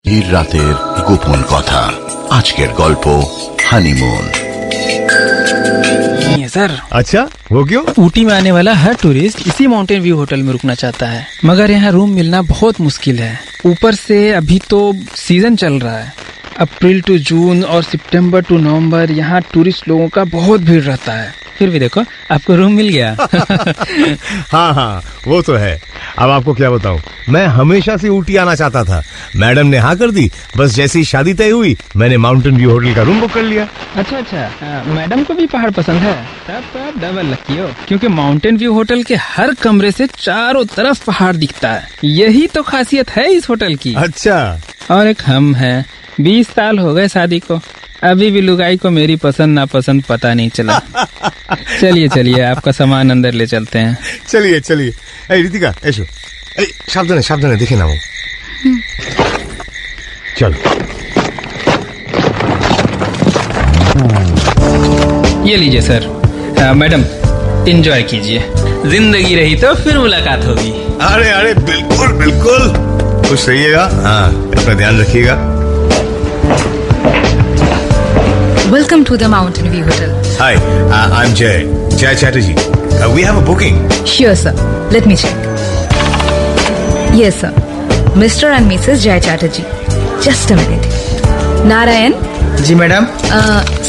রাতের গোপন কথা, আজকের গল্প হানিমুন। सर। अच्छा, वो क्यों? ऊटी में आने वाला हर टूरिस्ट इसी माउंटेन व्यू होटल में रुकना चाहता है, मगर यहाँ रूम मिलना बहुत मुश्किल है। ऊपर से अभी तो सीजन चल रहा है, अप्रैल टू जून और सितंबर टू नवंबर यहाँ टूरिस्ट लोगों का बहुत भीड़ रहता है। फिर भी देखो आपको रूम मिल गया। हाँ हाँ, वो तो है। अब आपको क्या बताऊं, मैं हमेशा से ऊटी आना चाहता था। मैडम ने हाँ कर दी, बस जैसे ही शादी तय हुई मैंने माउंटेन व्यू होटल का रूम बुक कर लिया। अच्छा, मैडम को भी पहाड़ पसंद है, तब तो आप डबल लकी हो, क्योंकि माउंटेन व्यू होटल के हर कमरे से चारों तरफ पहाड़ दिखता है। यही तो खासियत है इस होटल की। अच्छा। और एक हम हैं, 20 साल हो गए शादी को, अभी भी लुगाई को मेरी पसंद नापसंद पता नहीं चला। चलिए आपका सामान अंदर ले चलते हैं। चलिए। ऋतिका एसो, सावधाने सावधाने देखे ना वो। चलो। ये लीजिए सर। मैडम एंजॉय कीजिए, जिंदगी रही तो फिर मुलाकात होगी। अरे बिल्कुल बिल्कुल, खुश रहिएगा। हाँ, अपना ध्यान रखिएगा। Welcome to the Mountain View Hotel. Hi, I'm Jay Chatterjee. We have a booking. Sure, sir. Let me check. Yes, sir. Mr. and Mrs. Jay Chatterjee. Just a minute. Narayan. जी madam.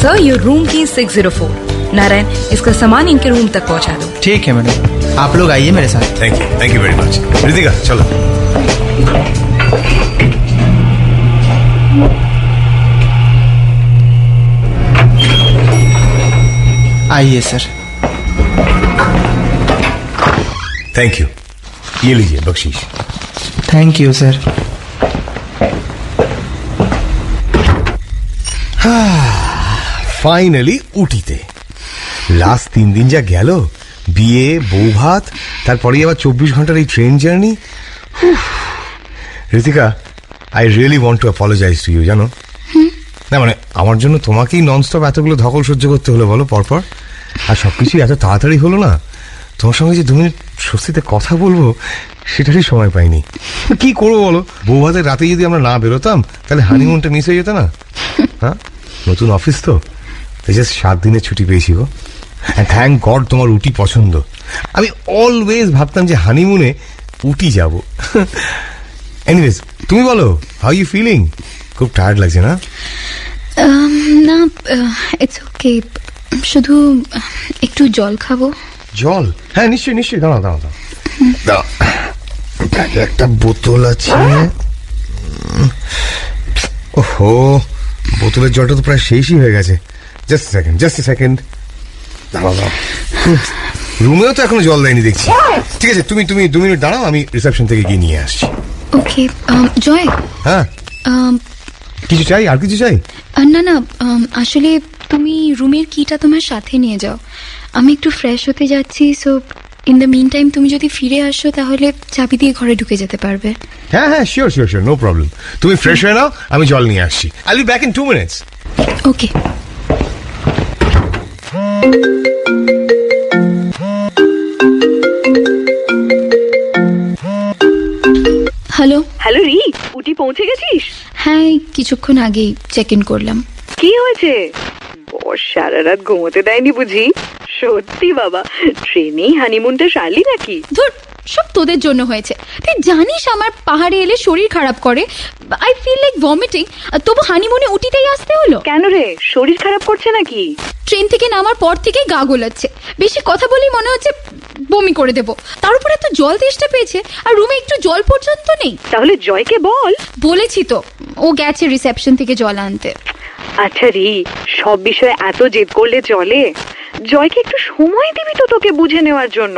Sir, your room key is 604. Narayan, इसका सामान इनके room तक पहुंचा दो। ठीक है madam, आप लोग आइए मेरे साथ। Thank you very much. Ritika चलो। आइए सर। थैंक यू, ये लीजिए बख्शीश। Thank you sir. ফাইনালি উটিতে লাস্ট 3 দিন যা গেল, বিয়ে, বউ ভাত, তারপরে আবার 24 ঘন্টার এই train journey. Ritika, I really want to apologise to you, জানো না, মানে আমার জন্য তোমাকেই ননস্টপ এতগুলো ধকল সহ্য করতে হলো বলো পরপর, আর সবকিছু এত তাড়াতাড়ি হলো না। তোমার সঙ্গে যে 2 মিনিট স্বস্তিতে কথা বলবো সেটারই সময় পাইনি। কি করবো বলো, বউ ভাতের রাতে যদি আমরা না বেরোতাম তাহলে হানিমুনটা মিস হয়ে যেত না। হ্যাঁ, নতুন অফিস তো, জাস্ট 7 দিনের ছুটি পেয়েছি গো। থ্যাংক গড তোমার উটি পছন্দ। আমি অলওয়েজ ভাবতাম যে হানিমুনে উটি যাব। এনিওয়েজ, তুমি বলো, হাউ ইউ ফিলিং? খুব টায়ার্ড লাগছে না? না, ইটস ওকে, শুধু একটু জল খাবো। জল? হ্যাঁ নিশ্চয়ই। দাঁড়াও, একটা বোতল আছে। ওহো, বোতলের জলটা তো প্রায় শেষই হয়ে গেছে। Just a second. দাঁড়াও, রুমেও তো এখনো জল দেয়নি দেখছি। ঠিক আছে, তুমি 2 মিনিট দাঁড়াও, আমি রিসেপশন থেকে গিয়ে নিয়ে আসছি। ওকে। জয়। হ্যাঁ, কিছু চাই? আর কিছু চাই? না, আসলে তুমি রুমের কিটা তোমার সাথে নিয়ে যাও, আমি একটু ফ্রেশ হতে যাচ্ছি। So in the mean time তুমি যদি ফিরে আসো তাহলে চাবি দিয়ে ঘরে ঢুকে যেতে পারবে। হ্যাঁ, শিওর, নো প্রবলেম। তুমি ফ্রেশ হয়ে নাও, আমি জল নিয়ে আসছি। I will be back in 2 minutes. Okay. Hello রি, উটি পৌঁছে গেছিস? হ্যাঁ, কিছুক্ষণ আগেই চেক ইন করলাম। কি হয়েছে? বস সারা রাত ঘুমোতে দেয়নি বুঝি? সত্যি বাবা, ট্রেনেই হানিমুনটা সারলি নাকি? ধুর, সব তোদের জন্য হয়েছে। তুই জানিস আমার পাহাড়ে এলে শরীর খারাপ করে, আই ফিল লাইক ভমিটিং, তবু হানিমুনে উটিতেই আসতে হলো। কেন রে, শরীর খারাপ করছে নাকি? ট্রেন থেকে নামার পর থেকেই গা গোলাচ্ছে, বেশি কথা বলেই মনে হচ্ছে বমি করে দেবো। তার উপরে তো জল তেষ্টা পেয়েছে, আর রুমে একটু জল পর্যন্ত নেই। তাহলে জয়কে বল। বলেছি তো, ও গেছে রিসেপশন থেকে জল আনতে। আচ্ছা রি, সব বিষয়ে এত জেদ করলে চলে? জয়কে একটু সময় দিবি তো তোকে বুঝে নেওয়ার জন্য।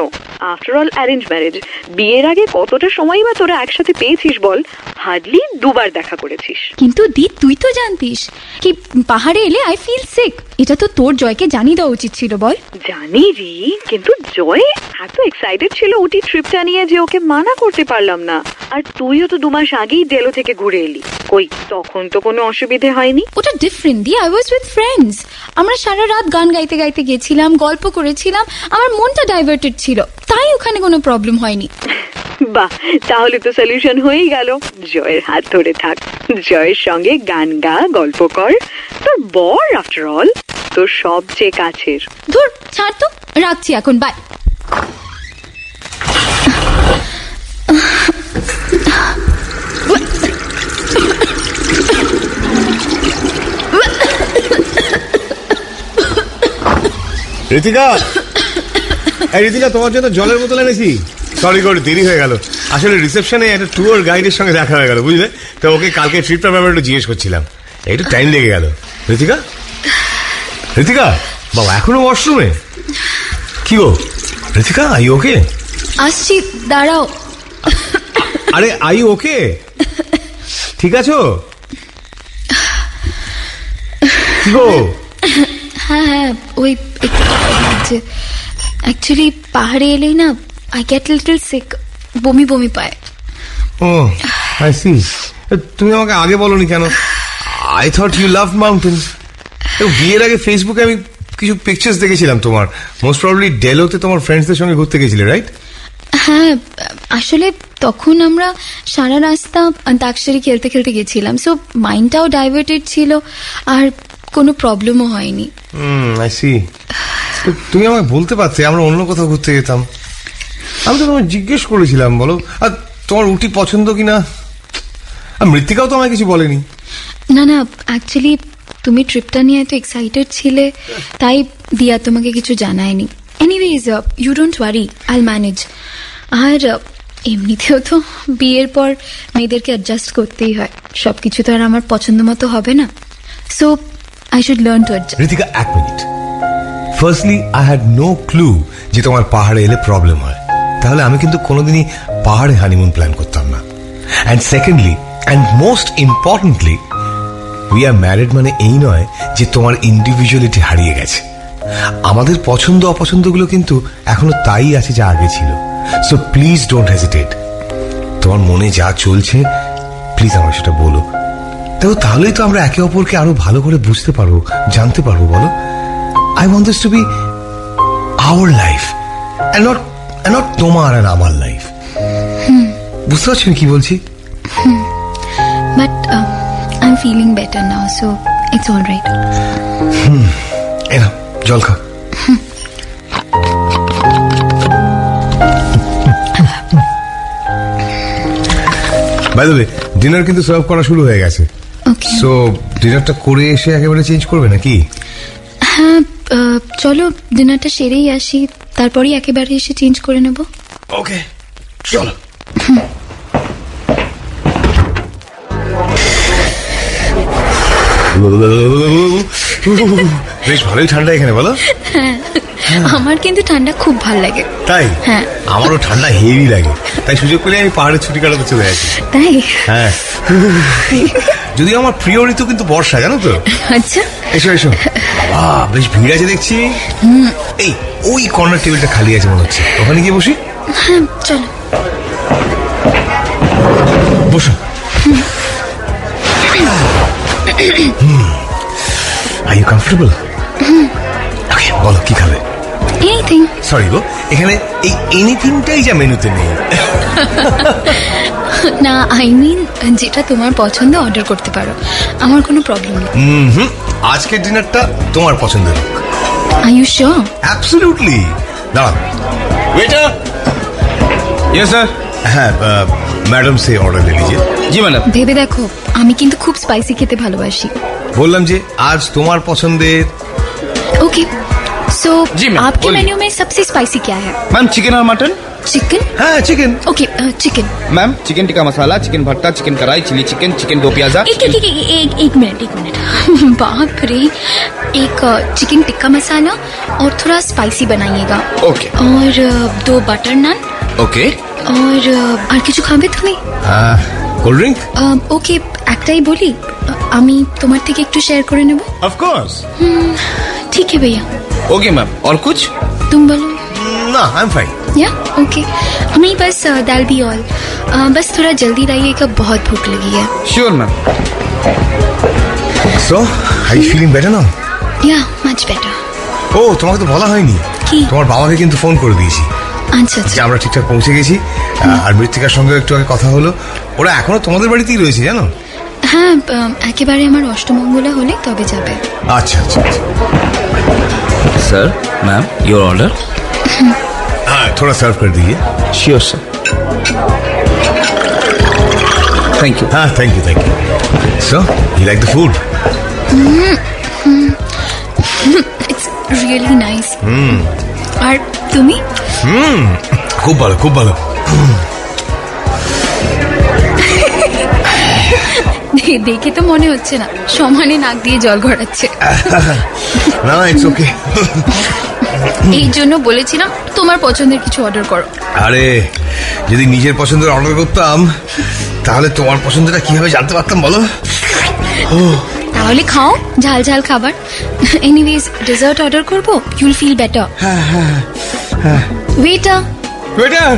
আফটার অল অ্যারেঞ্জ ম্যারেজ, বিয়ের আগে কতটা সময় বা তোরা একসাথে পেয়েছিস বল? হার্ডলি 2 বার দেখা করেছিস। কিন্তু দি, তুই তো জানতিস কি পাহাড়ে এলে আই ফিল সিক। এটা তো তোর জয়কে জানিয়ে দেওয়া উচিত ছিল, বল। জানি রি, কিন্তু জয় এত এক্সাইটেড ছিল উটি ট্রিপটা নিয়ে যে ওকে মানা করতে পারলাম না। আর তুইও তো 2 মাস আগেই ডেলো থেকে ঘুরে এলি, কই তখন তো কোনো অসুবিধে হয়নি? ওটা different the, I was with friends. আমরা সারা রাত গান গাইতে গাইতে গেছিলাম, গল্প করেছিলাম, আমার মনটা ডাইভার্টেড ছিল, তাই ওখানে কোনো প্রবলেম হয়নি। বাহ, তাহলে তো সলিউশন হয়েই গেল। জয়ের হাত ধরে থাক, জয়ের সঙ্গে গান গা, গল্প কর। তোর বর আফটার অল তোর সবচেয়ে কাছের। ধুর, ছাড় তো, রাখছি এখন, বাই। ঋতিকা, এই ঋতিকা, তোমার জন্য জলের বোতল এনেছি। সরি করে দেরি হয়ে গেল, আসলে রিসেপশনে একটা ট্যুর গাইডের সঙ্গে দেখা হয়ে গেল, বুঝলে? তো ওকে কালকে ট্রিপটার ব্যাপারে একটু জিজ্ঞেস করছিলাম, একটু টাইম লেগে গেল। ঋতিকা, ঋতিকা, বাবা এখনো ওয়াশরুমে? কি গো ঋতিকা, আই ওকে? আসছি, দাঁড়াও। আরে আই ওকে? ঠিক আছো? কি গো? হ্যাঁ হ্যাঁ, ওই একটু অ্যাকচুয়ালি পাহাড়ে এলেই না আই গেট লিটল সিক, বমি বমি পায়। Oh I see. তুমি আমাকে আগে বলনি কেন? I thought you love mountains. বিয়ের আগে ফেসবুকে আমি কিছু পিকচার্স দেখেছিলাম তোমার, মোস্ট প্রবাবলি ডেলোতে তোমার ফ্রেন্ডসদের সঙ্গে ঘুরতে গেছিলে, রাইট? হ্যাঁ, আসলে তখন আমরা সারা রাস্তা অন্তাক্ষরী খেলতে খেলতে গেছিলাম, সো মাইন্ডটাও ডাইভার্টেড ছিল আর কোনো প্রবলেমও হয়নি। I see. তুমি আমাকে বলতে পারতে, আমরা অন্য কোথাও ঘুরতে যেতাম। আমি তো তোমায় জিজ্ঞেস করেছিলাম, বলো আর তোমার উটি পছন্দ কিনা। আর মৃত্তিকাও তো আমায় কিছু বলেনি। না না, অ্যাকচুয়ালি তুমি ট্রিপটা নিয়ে এত এক্সাইটেড ছিলে, তাই দিয়া তোমাকে কিছু জানায়নি। এনিওয়েজ, ইউ ডোন্ট ওয়ারি, আইল ম্যানেজ। আর এমনিতেও তো বিয়ের পর মেয়েদেরকে অ্যাডজাস্ট করতেই হয়, সবকিছু তো আর আমার পছন্দ মতো হবে না, so I should learn to adjust. Ritika, এক মিনিট। Firstly, I had no clue যে তোমার পাহাড়ে এলে প্রবলেম হয়, তাহলে আমি কিন্তু কোনোদিনই পাহাড়ে হানিমুন প্ল্যান করতাম না। And secondly, and most importantly, we are married মানে এই নয় যে তোমার ইন্ডিভিজুয়ালিটি হারিয়ে গেছে। আমাদের পছন্দ অপছন্দগুলো কিন্তু এখনো তাই আছে যা আগে ছিল। So please don't hesitate. তোমার মনে যা চলছে প্লিজ আমার সেটা বলো। দেখো, তাহলেই তো আমরা একে অপরকে আরো ভালো করে বুঝতে পারবো, জানতে পারবো, বলো? I want this to be our life and not তোমার আর আমার লাইফ। বুঝতে পারছি আমি কি বলছি? But I am feeling better now, so it's all right. এই নাও জল খা। বাই দ্য ওয়ে, ডিনার কিন্তু সার্ভ করা শুরু হয়ে গেছে। ওকে, সো ডিনারটা করে এসে একেবারে চেঞ্জ করবে নাকি? হ্যাঁ, চলো ডিনারটা সেরেই আসি, তারপরেই একেবারে এসে চেঞ্জ করে নেব। ওকে, চলো। বেশ ভালোই ঠান্ডা এখানে, বলো? আমার কিন্তু ঠান্ডা খুব ভাল লাগে। তাই? হ্যাঁ, আমারও ঠান্ডা হেভি লাগে, তাই সুযোগ পেলে আমি পাহাড়ের ছুটি কাটাতে চলে আসি। তাই? হ্যাঁ, যদিও আমার প্রিয় ঋতু কিন্তু বর্ষা, জানো তো? আচ্ছা, এসো এসো। বাহ, বেশ ভিড় আছে দেখছি। এই ওই কর্নার টেবিলটা খালি আছে মনে হচ্ছে, ওখানে গিয়ে বসি। হ্যাঁ চলো। বসো। Are you comfortable? ওকে, বলো কি খাবে? এনিথিং। সরি গো, এখানে এই এনিথিংটাই যা মেনুতে নেই। না, আই মিন যেটা তোমার পছন্দ অর্ডার করতে পারো, আমার কোনো প্রবলেম নেই। আজকের ডিনারটা তোমার পছন্দের হোক। Are you sure? অ্যাবসলিউটলি। দাঁড়ান। वेटर। Yes sir. হ্যাঁ, ম্যাডাম সে অর্ডার ले लीजिए। जी मैडम। ভেবে দেখো, আমি কিন্তু খুব স্পাইসি খেতে ভালোবাসি। বললাম যে আজ তোমার পছন্দের। ओके, सो जी मैम, आपके बोलिए। मेन्यू में सबसे स्पाइसी क्या है? मैम चिकन और मटन। चिकन? হ্যাঁ, chicken. Okay, chicken. Ma'am chicken tikka masala, chicken भट्टा, chicken kadai, chilli chicken, chicken do pyaza. एक मिनट। बाप रे, एक चिकन टिक्का मसाला और थोड़ा स्पाइसी बनाइएगा। ओके। और 2 बटर नान। ओके। और কিছু খাবে তুমি? Cold drink. ওকে, একটাই বলি, আমি তোমার থেকে একটু শেয়ার করে নেব। Of course. ठीक है भैया। ओके मैम, और कुछ? तुम बोलो। না, আই এম ফাইন। या ओके, हमें बस दाल भी ऑल। बस थोड़ा जल्दी लाइएगा, बहुत भूख लगी है। Sure ma'am. So I feeling better now? Yeah much better. ও, তোমাকে তো বলা হয়নি। কি? তোমার বাবাকে কিন্তু ফোন করে দিয়েছি, আচ্ছা আচ্ছা যে আমরা ঠিকঠাক পৌঁছে গেছি। আর মৃত্তিকার সঙ্গে একটু আগে কথা হলো, ওরা এখনো তোমাদের বাড়িতেই রয়েছে জানো। হ্যাঁ একেবারে আমার অষ্টমঙ্গলা হলে তবে যাবে। আচ্ছা আচ্ছা আচ্ছা। Sir ma'am your order. हाँ थोड़ा सर्व कर दीजिए। Sure sir. Thank you. हाँ thank you thank you. So you like the food? It's really nice. আর তুমি? খুব ভালো খুব ভালো। দেখে তো মনে হচ্ছে না সমানে নাক দিয়ে জল গড়াচ্ছে। না ইটস ওকে। এই জন্য বলেছিলাম তোমার পছন্দের কিছু অর্ডার করো। আরে যদি নিজের পছন্দের অর্ডার করতাম তাহলে তোমার পছন্দটা কিভাবে জানতে পারতাম বলো। তাহলে খাও ঝাল ঝাল খাবার। এনিওয়েজ ডেজার্ট অর্ডার করবো, ইউল ফিল বেটার। Waiter waiter.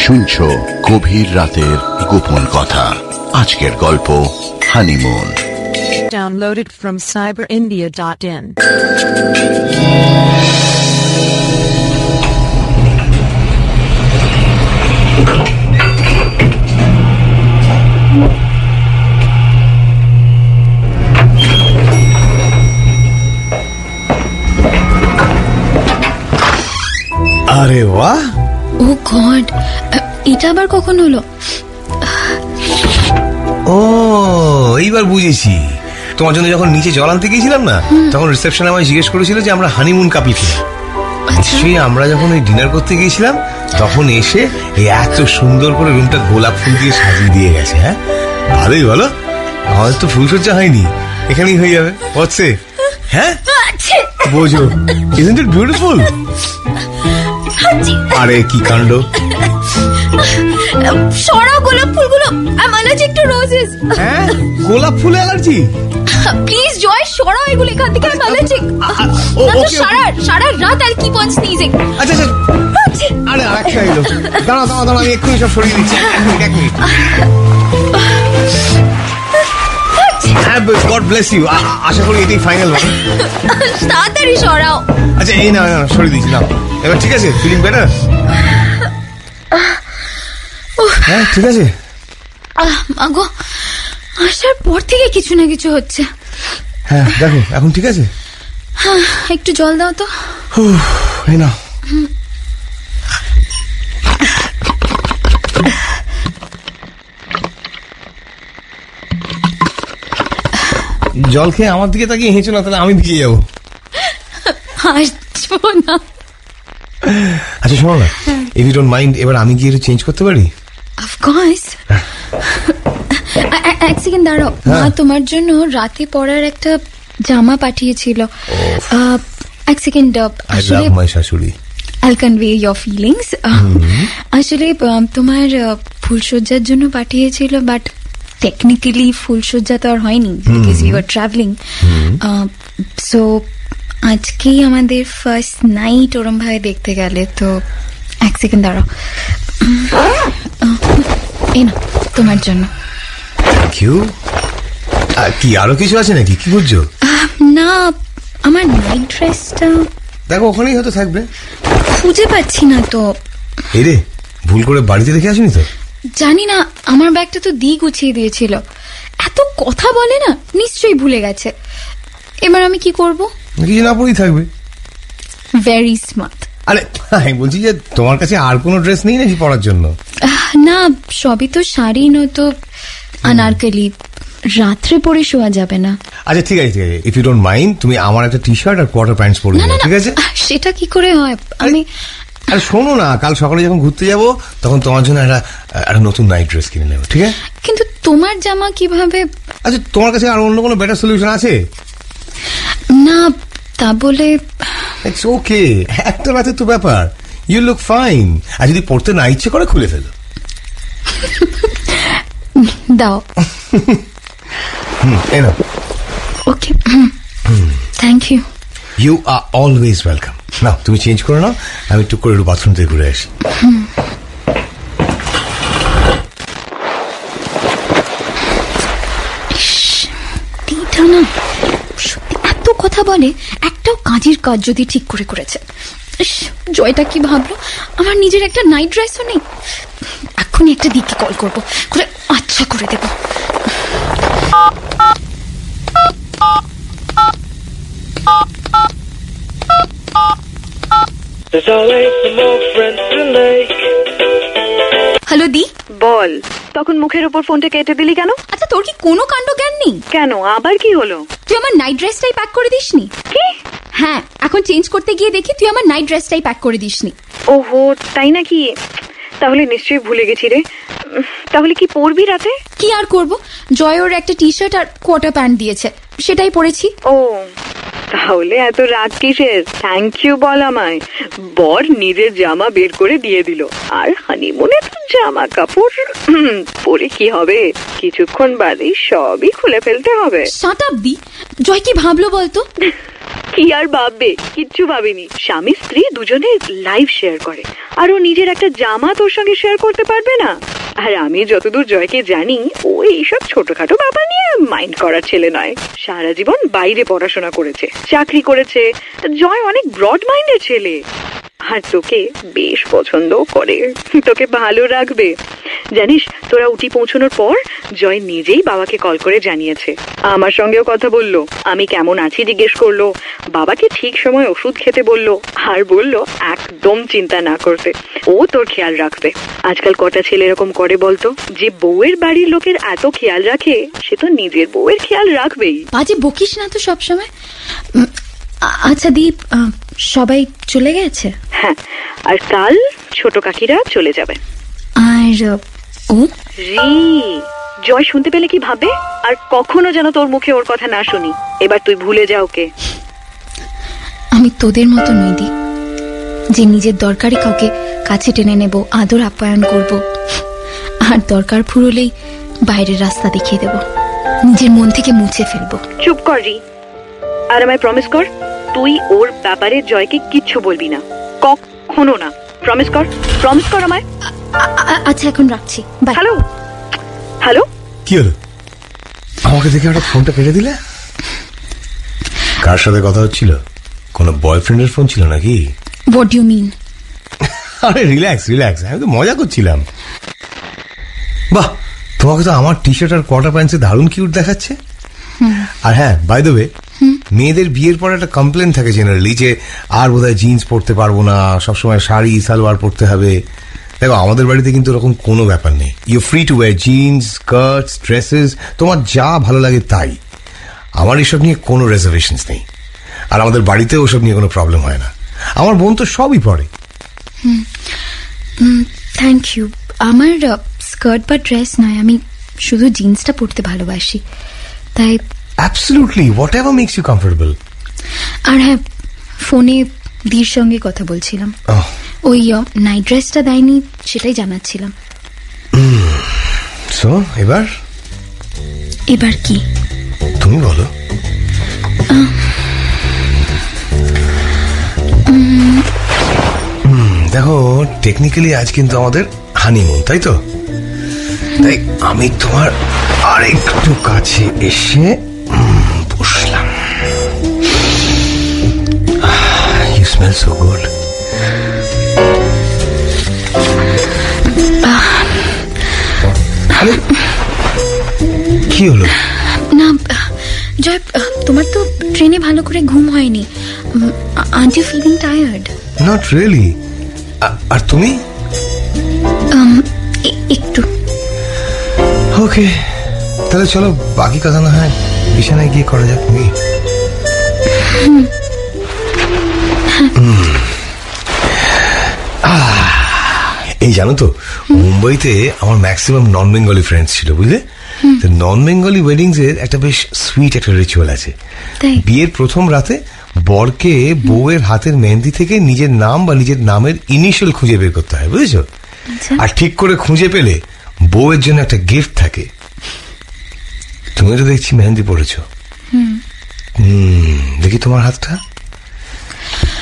শুনছো গভীর রাতের গোপন কথা। আজকের গল্প হানিমুন। Downloaded from cyberindia.in. আরে বাহ, ও গড, এটা আবার কখন হলো? ও এইবার বুঝেছি। তোমার জন্য যখন নিচে জল আনতে গিয়েছিলাম না, তখন রিসেপশনে আমায় জিজ্ঞেস করেছিল যে আমরা হানিমুন কাপল কিনা। নিশ্চয়ই আমরা যখন ওই ডিনার করতে গিয়েছিলাম তখন এসে এই এত সুন্দর করে রুমটা গোলাপ ফুল দিয়ে সাজিয়ে দিয়ে গেছে। হ্যাঁ ভালোই বলো, আমাদের তো ফুলসজ্জা হয়নি, এখানেই হয়ে যাবে। হচ্ছে হ্যাঁ বোঝো, isn't it beautiful? আরে কি কাণ্ড, সরাও গোলাপ ফুলগুলো। I'm allergic to roses. হ্যাঁ গোলাপ ফুলে অ্যালার্জি? প্লিজ জয়, সরাও এগুলো এখান থেকে। I'm allergic. সারা রাত আর কি পঞ্চ স্নিজিং। আচ্ছা আচ্ছা, আরে আরেকটা এলো। দাঁড়াও দাঁড়াও দাঁড়াও, আমি এক্ষুনি সব সরিয়ে দিচ্ছি। এক মিনিট। God bless you. আশা করি এটাই ফাইনাল হবে। তাড়াতাড়ি সরাও। আচ্ছা এই না সরিয়ে দিচ্ছি, নাও। এবার ঠিক আছে? Feeling better? হ্যাঁ ঠিক আছে। মাগো, আসার পর থেকে কিছু না কিছু হচ্ছে। হ্যাঁ দেখো এখন ঠিক আছে? একটু জল দাও তো। এই নাও। জল খেয়ে আমার দিকে তাকিয়ে হেঁচো না, তাহলে আমি ভিজে যাবো। হাসবো না। আচ্ছা শোনো না, ইফ ইউ ডোন্ট মাইন্ড, এবার আমি গিয়ে চেঞ্জ করতে পারি? অফকোর্স। এক সেকেন্ড দাঁড়াও, মা তোমার জন্য রাতে পরার একটা জামা পাঠিয়েছিল। এক সেকেন্ড। আই লাভ মাই শাশুড়ি। I'll convey your feelings. আসলে তোমার ফুলসজ্জার জন্য পাঠিয়েছিল, বাট টেকনিক্যালি ফুলসজ্জা তো আর হয়নি, because you are travelling. So আজকেই আমাদের ফার্স্ট নাইট ওরম ভাবে দেখতে গেলে। তো এক সেকেন্ড দাঁড়াও, এই না তোমার জন্য। Thank you. কি আরো কিছু আছে নাকি? কি বুঝছো? না, আমার নাইট ড্রেসটা দেখো ওখানেই হয়তো থাকবে। খুঁজে পাচ্ছি না তো। এই রে, ভুল করে বাড়িতে রেখে আসিনি তো? জানি না, আমার ব্যাগটা তো দিয়ে গুছিয়ে দিয়েছিল। এত কথা বলে না, নিশ্চয়ই ভুলে গেছে। এবার আমি কি করব? কিছু না পরেই থাকবে। Very smart. আরে আমি বলছি যে তোমার কাছে আর কোনো ড্রেস নেই নাকি পরার জন্য? না, সবই তো শাড়ি, নয়তো আনারকলি। রাত্রে পরে শোয়া যাবে না। আচ্ছা ঠিক আছে ঠিক আছে, ইফ ইউ ডোন্ট মাইন্ড, তুমি আমার একটা টি শার্ট আর কোয়ার্টার প্যান্টস পরে নাও, ঠিক আছে? সেটা কি করে হয়? আমি আরে শোনো না, কাল সকালে যখন ঘুরতে যাব তখন তোমার জন্য একটা নতুন নাইট ড্রেস কিনে নেবো, ঠিক আছে? কিন্তু তোমার জামা কিভাবে? আচ্ছা তোমার কাছে আর অন্য কোনো বেটার সলিউশন আছে? না, তা বলে ইটস ওকে, একটা রাতে তো ব্যাপার। You look fine. আর যদি পড়তে না ইচ্ছে করে খুলে ফেলো। দাও। এই নাও। Okay, thank you. You are always welcome. নাও তুমি চেঞ্জ করে নাও, আমি একটু করে বাথরুম থেকে ঘুরে আসি। দিদা বলে একটাও কাজের কাজ যদি ঠিক করে করেছে। ইস, জয়টা কি ভাবলো, আমার নিজের একটা নাইট ড্রেসও নেই। এখনই একটা দিকে কল করবো, করে আচ্ছা করে দেবো। হ্যালো দি। বল, তখন মুখের উপর ফোনটা কেটে দিলি কেন? আচ্ছা, তোর কি কোনো কাণ্ড জ্ঞান নেই? কেন, আবার কি হলো? তুই আমার নাইট ড্রেসটাই প্যাক করে দিসনি? কি? হ্যাঁ, এখন চেঞ্জ করতে গিয়ে দেখি তুই আমার নাইট ড্রেসটাই প্যাক করে দিসনি। ওহো, তাই নাকি? তাহলে নিশ্চয়ই ভুলে গেছি রে। তাহলে কি পরবি রাতে? কি আর করব, জয় ওর একটা টি শার্ট আর কোয়ার্টার প্যান্ট দিয়েছে, সেটাই পরেছি। ও, তাহলে এত রাগ কিসের? থ্যাংক ইউ বল আমায়। বর নিজের জামা বের করে দিয়ে দিল, আর হানিমুনে তো জামা কাপড় পরে কি হবে? কিছুক্ষণ বাদেই সবই খুলে ফেলতে হবে। শাট আপ দি। জয় কি ভাবলো বলতো? কি আর ভাববে, কিচ্ছু ভাবেনি। স্বামী স্ত্রী দুজনে লাইভ শেয়ার করে, আর ও নিজের একটা জামা তোর সঙ্গে শেয়ার করতে পারবে না? আর আমি যতদূর জয়কে জানি, ও এইসব ছোটখাটো ব্যাপার নিয়ে মাইন্ড করার ছেলে নয়। সারা জীবন বাইরে পড়াশোনা করেছে, চাকরি করেছে। জয় অনেক ব্রড মাইন্ডের ছেলে, আর তোকে বেশ পছন্দ করে, তোকে ভালো রাখবে। জানিস, তোরা উঠি পৌঁছানোর পর জয় নিজেই বাবাকে কল করে জানিয়েছে। আমার সঙ্গেও কথা বললো, আমি কেমন আছি জিজ্ঞেস করলো, বাবাকে ঠিক সময় ওষুধ খেতে বললো, আর বললো একদম চিন্তা না করতে, ও তোর খেয়াল রাখবে। আজকাল কটা ছেলে এরকম করে বলতো? যে বউয়ের বাড়ির লোকের এত খেয়াল রাখে, সে তো নিজের বউয়ের খেয়াল রাখবেই। বাজে বকিস না তো সবসময়। আচ্ছা দীপ, সবাই চলে গেছে? হ্যাঁ, আর কাল ছোট কাকিরা চলে যাবে। আর ও জয় শুনতে পেলে কি ভাবে? আর কখনো যেন তোর মুখে ওর কথা না শুনি। এবার তুই ভুলে যা ওকে। আমি তোদের মতো নই দি, যে নিজের দরকারে কাউকে কাছে টেনে নেব, আদর আপ্যায়ন করব, আর দরকার ফুরলেই বাইরের রাস্তা দেখিয়ে দেব, নিজের মন থেকে মুছে ফেলবো। চুপ কর রি, আর আমায় প্রমিস কর, তুই ওর ব্যাপারে জয়কে কিচ্ছু বলবি না, কখনো না। প্রমিস কর, প্রমিস কর আমায়। আচ্ছা, এখন রাখছি, বাই। হ্যালো হ্যালো, কি হলো? আমাকে দেখে একটা ফোনটা কেটে দিলে? কার সাথে কথা হচ্ছিল? কোন বয়ফ্রেন্ডের ফোন ছিল নাকি? What do you mean? আরে রিল্যাক্স রিল্যাক্স, আমি তো মজা করছিলাম। বাহ, তোমাকে তো আমার টি শার্ট আর কোয়ার্টার প্যান্টসে দারুণ কিউট দেখাচ্ছে। আর হ্যাঁ, বাই দ্য ওয়ে, মেয়েদের বিয়ের পর একটা কমপ্লেন থাকে জেনারেলি যে আর বোধহয় জিন্স পরতে পারবো না, সবসময় শাড়ি সালোয়ার পরতে হবে। দেখো, আমাদের বাড়িতে কিন্তু এরকম কোনো ব্যাপার নেই। You free to wear jeans, skirts, dresses, তোমার যা ভালো লাগে তাই। আমার এসব নিয়ে কোনো রেজার্ভেশনস নেই, আর আমাদের বাড়িতে ওসব নিয়ে কোনো প্রবলেম হয় না। আমার বোন তো সবই পরে। Thank you. আমার স্কার্ট বা ড্রেস নয়, আমি শুধু জিন্সটা পরতে ভালোবাসি, তাই। Absolutely, whatever makes you comfortable. আর হ্যাঁ, ফোনে দির সঙ্গে কথা বলছিলাম, ওই নাইট ড্রেসটা দেয়নি সেটাই জানাচ্ছিলাম। সো এবার কি তুমি বলো? দেখো, টেকনিক্যালি আজ কিন্তু আমাদের হানিমুন, তাই তো? তাই আমি তোমার আরেকটু কাছে এসে বসলাম। You smell so good. কি হলো? না জয়, তোমার তো ট্রেনে ভালো করে ঘুম হয়নি। Aren't you feeling tired? Not really. আর তুমি? একটু। ওকে, তাহলে চলো বাকি কথা না হয় বিছানায় গিয়ে করা যাক নাকি? এই জানো তো, মুম্বাইতে আমার ম্যাক্সিমাম নন বেঙ্গলি ফ্রেন্ডস ছিল, বুঝলে? নন বেঙ্গলি ওয়েডিংস এর একটা বেশ সুইট একটা রিচুয়াল আছে। বিয়ের প্রথম রাতে বরকে বউয়ের হাতের মেহেন্দি থেকে নিজের নাম বা নিজের নামের ইনিশিয়াল খুঁজে বের করতে হয়, বুঝেছো? আর ঠিক করে খুঁজে পেলে বউয়ের জন্য একটা গিফট থাকে। তুমি তো দেখছি মেহেন্দি পড়েছো। দেখি তোমার হাতটা,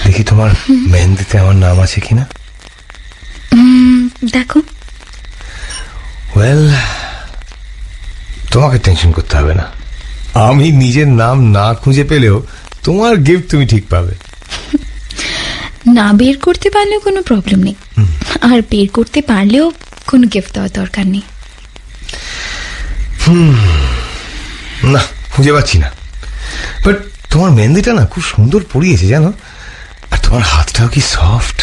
দেখি তোমার মেহেন্দিতে আমার নাম আছে কিনা। দেখো। ওয়েল, তোমাকে টেনশন করতে হবে না। আমি নিজের নাম না খুঁজে পেলেও তোমার গিফট তুমি ঠিক পাবে। না বের করতে পারলেও কোনো প্রবলেম নেই, আর বের করতে পারলেও কোনো গিফট দেওয়ার দরকার নেই। না খুঁজে পাচ্ছি না, বাট তোমার মেহেন্দিটা না খুব সুন্দর পরিয়েছে জানো, আর তোমার হাতটাও কি সফট।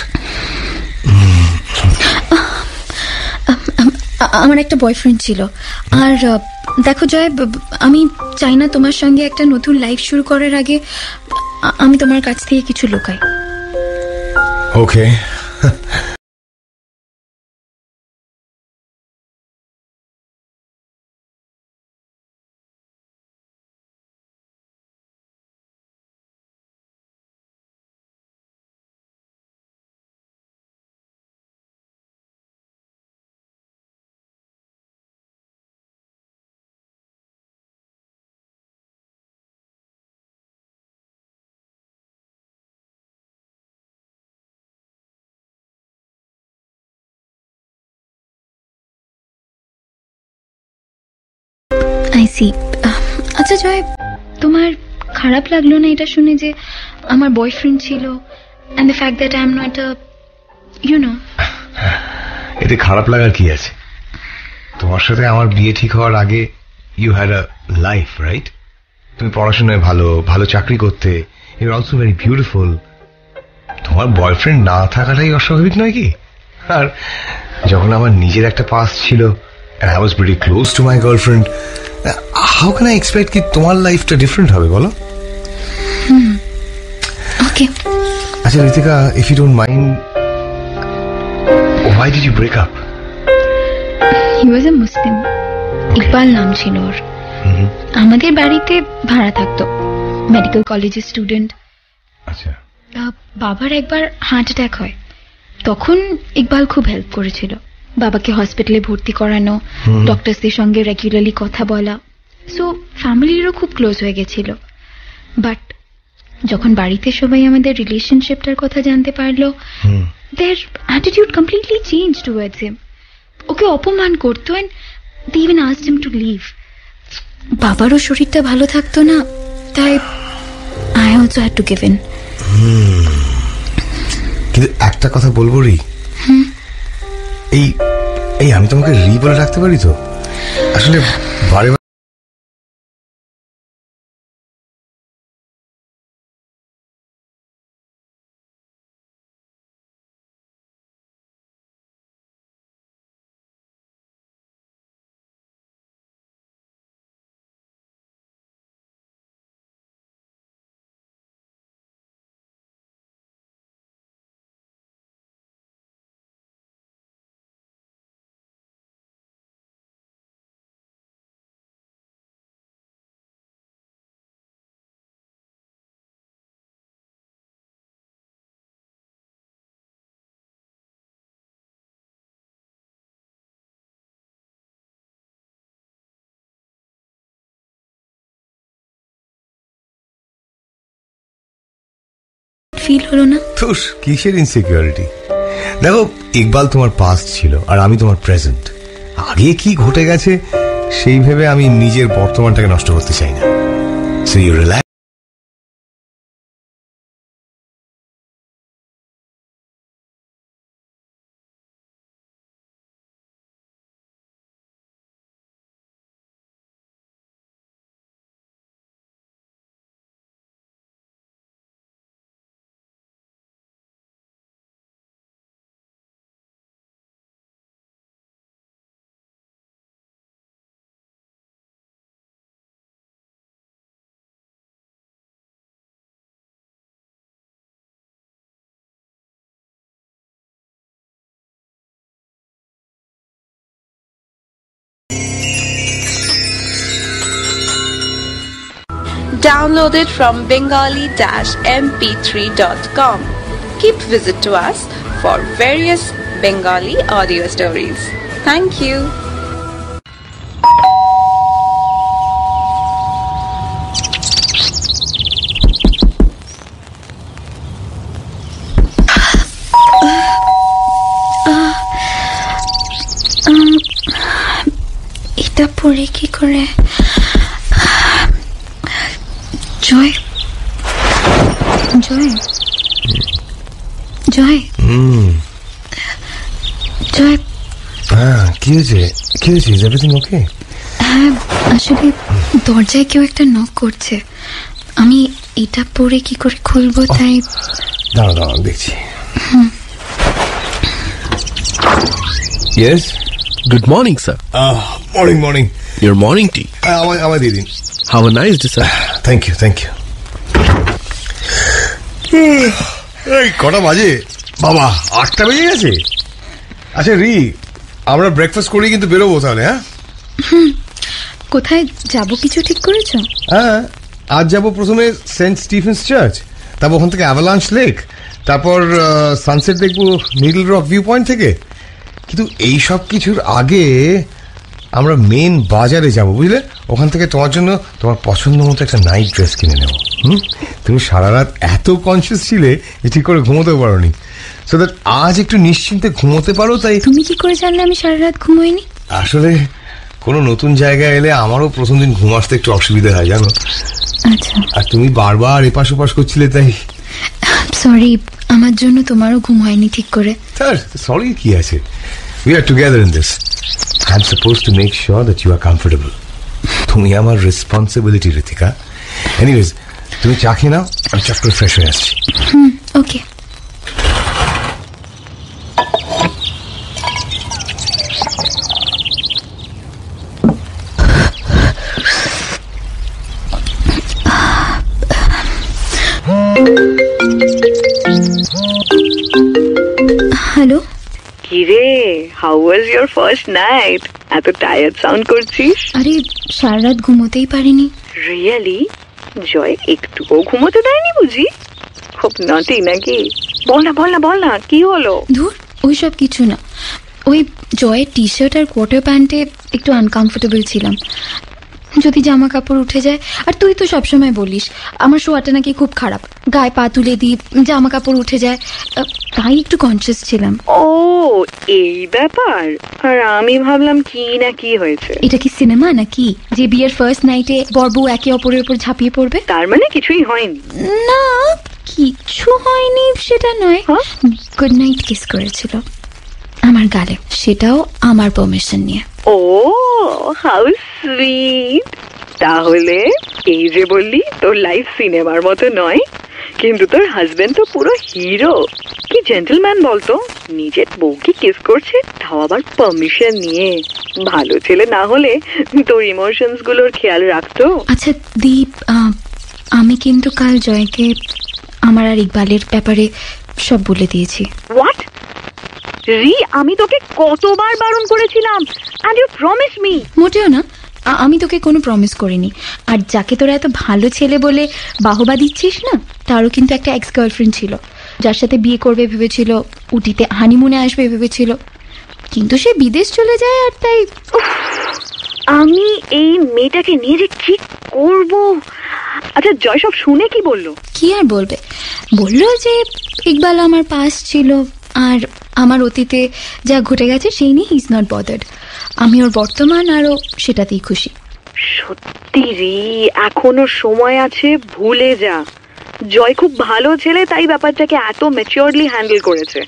আমার একটা বয়ফ্রেন্ড ছিল, আর দেখো জয়, আমি চাই না তোমার সঙ্গে একটা নতুন লাইফ শুরু করার আগে আমি তোমার কাছ থেকে কিছু লুকাই। ওকে। আচ্ছা জয়, তোমার খারাপ লাগলো না এটা শুনে যে আমার বয়ফ্রেন্ড ছিল, and the fact that I am not a, you know? এতে খারাপ লাগার কি আছে? তোমার সাথে আমার বিয়ে ঠিক হওয়ার আগে you had a life, right? তুমি পড়াশোনায় ভালো, ভালো চাকরি করতে, you are also very beautiful. তোমার বয়ফ্রেন্ড না থাকাটাই অস্বাভাবিক নয় কি? আর যখন আমার নিজের একটা পাস্ট ছিল, and I was pretty close to my girlfriend, how can I expect কি তোমার লাইফটা ডিফারেন্ট হবে বলো? ওকে। আচ্ছা Ritika, if you don't mind, why did you break up? He was a Muslim. Iqbal নাম ছিল ওর। আমাদের বাড়িতে ভাড়া থাকতো, মেডিকেল কলেজের স্টুডেন্ট। আচ্ছা। বাবার একবার হার্ট অ্যাটাক হয়, তখন ইকবাল খুব হেল্প করেছিল, বাবাকে হসপিটালে ভর্তি করানো, ডক্টরসদের সঙ্গে রেগুলারলি কথা বলা, সো ফ্যামিলিরও খুব ক্লোজ হয়ে গেছিল। বাট যখন বাড়িতে সবাই আমাদের রিলেশনশিপটার কথা জানতে পারলো, their attitude completely changed towards him. ওকে অপমান করতো, and they even asked him to leave. বাবারও শরীরটা ভালো থাকতো না, তাই I also had to give in. কিন্তু একটা কথা বলবো রি, এই আমি তোমাকে রি বলে রাখতে পারি তো? আসলে বারে ফিল হলো না? তুষ, কিসের ইনসিকিউরিটি? দেখো, ইকবাল তোমার পাস্ট ছিল আর আমি তোমার প্রেজেন্ট। আগে কি ঘটে গেছে সেই ভেবে আমি নিজের বর্তমানটাকে নষ্ট করতে চাই না। So you relax. Downloaded from bengali-mp3.com. Keep visit to us for various Bengali audio stories. Thank you. এটা পড়ে কি করে? জয়, জয় জয় জয় হ্যাঁ কি হয়েছে ইজ এভরিথিং ওকে? হ্যাঁ আসলে দরজায় কেউ একটা নক করছে, আমি এটা পরে কি করে খুলবো তাই। দাঁড়াও দেখছি। Yes, Good morning, sir. Morning Your morning tea. আমায় দিয়ে দিন। Have a nice day, sir. Thank you এই কটা বাজে বাবা? 8টা বেজে গেছে। আচ্ছা রি, আমরা ব্রেকফাস্ট করেই কিন্তু বেরোবো তাহলে। হ্যাঁ কোথায় যাব কিছু ঠিক করেছো? হ্যাঁ, আজ যাবো প্রথমে সেন্ট স্টিফেন্স চার্চ, তারপর ওখান থেকে অ্যাভালাঞ্চ লেক, তারপর সানসেট দেখবো মিডল রক ভিউ পয়েন্ট থেকে। কিন্তু এই সব কিছুর আগে আমরা মেন বাজারে যাব, বুঝলে? ওখান থেকে তোমার জন্য তোমার পছন্দ মতো একটা নাইট ড্রেস কিনে নেব। তুমি সারা রাত এত কনসিয়াস ছিলে যে ঠিক করে ঘুমোতেও পারোনি, সো দ্যাট আজ একটু নিশ্চিন্তে ঘুমোতে পারো। তাই তুমি কি করে জানলে আমি সারা রাত ঘুমোইনি? আসলে কোনো নতুন জায়গায় এলে আমারও প্রথম দিন ঘুম আসতে একটু অসুবিধা হয়, জানো। আচ্ছা। আর তুমি বারবার এপাশ ওপাশ করছিলে, তাই সরি, আমার জন্য তোমারও ঘুম হয়নি ঠিক করে। সরি কি আছে, we are together in this. I'm supposed to make sure that you are comfortable. তুমি আমার রেসপন্সিবিলিটি ঋতিকা। এনিওয়েজ, তুমি চা খেয়ে নাও, আমি চট করে ফ্রেশ হয়ে আসছি। ওকে। হ্যালো। কিরে, how was your first night? এত টায়ার্ড সাউন্ড করছিস। আরে সারা রাত ঘুমোতেই পারিনি। রিয়েলি? জয় একটুও ঘুমোতে দেয়নি বুঝি? খুব নটি নাকি? বল না কি হলো? ধুর, ওইসব কিছু না। ওই জয়ের টি শার্ট আর কোয়ার্টার প্যান্টে একটু আনকমফোর্টেবল ছিলাম। যদি জামা কাপড় উঠে যায়, আর তুই তো সবসময় বলিস আমার শোয়াটা নাকি খুব খারাপ, গায়ে পা তুলে দিই, জামা কাপড় উঠে যায়, তাই একটু কনসিয়াস ছিলাম। ও এই ব্যাপার। আর আমি ভাবলাম কি না কি হয়েছে। এটা কি সিনেমা নাকি যে বিয়ের ফার্স্ট নাইটে বরবউ একে অপরের উপর ঝাঁপিয়ে পড়বে? তার মানে কিছুই হয়নি? না, কিছু হয়নি সেটা নয়। গুড নাইট কিস করেছিল আমার গালে, সেটাও আমার পারমিশন নিয়ে। ও হাউ সুইট। তাহলে এই যে বললি তোর লাইফ সিনেমার মতো নয়, কিন্তু তোর হাজবেন্ড তো পুরো হিরো। কি জেন্টলম্যান বলতো, নিজের বউকে কিস করছে, তাও আবার পারমিশন নিয়ে। ভালো ছেলে না হলে তোর ইমোশনস গুলোর খেয়াল রাখতো। আচ্ছা দীপ, আমি কিন্তু কাল জয়কে আমার আর ইকবালের ব্যাপারে সব বলে দিয়েছি। হোয়াট? রি, আমি তোকে কতবার বারণ করেছিলাম, and you promised me. মোটেও না, আমি তোকে কোনো প্রমিস করিনি। আর যাকে তোরা এত ভালো ছেলে বলে বাহবা দিচ্ছিস না, তারও কিন্তু একটা এক্স গার্লফ্রেন্ড ছিল, যার সাথে বিয়ে করবে ভেবেছিল, উটিতে হানিমুনে আসবে ভেবেছিল, কিন্তু সে বিদেশ চলে যায়। আর তাই আমি এই মেয়েটাকে নিয়ে যে কি করব। আচ্ছা জয় সব শুনে কি বললো? কি আর বলবে, বললো যে ইকবাল আমার পাস ছিল, আর আমার অতীতে যা ঘটে গেছে সেই নিয়ে হি ইজ নট বদার্ড। আমি ওর বর্তমান আরও সেটাতেই খুশি। সত্যি রে, এখনো সময় আছে, ভুলে যা। জয় খুব ভালো ছেলে, তাই ব্যাপারটাকে এত ম্যাচিওরলি হ্যান্ডেল করেছে।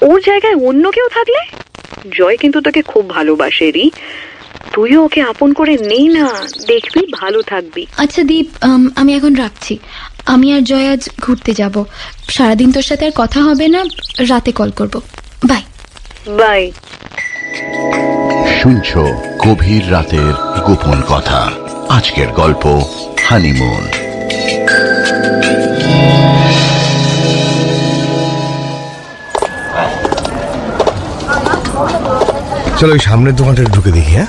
ওর জায়গায় অন্য কেউ থাকলে? জয় কিন্তু তোকে খুব ভালোবাসে রি, তুইও ওকে আপন করে নেই না, দেখবি ভালো থাকবি। আচ্ছা দীপ, আমি এখন রাখছি। আমি আর জয় আজ ঘুরতে যাব, সারাদিন তোর সাথে আর কথা হবে না, রাতে কল করব। Bye bye. শুনছো গভীর রাতের গোপন কথা। আজকের গল্প হানিমুন। চলো ওই সামনের দোকানটা ঢুকে দেখি। হ্যাঁ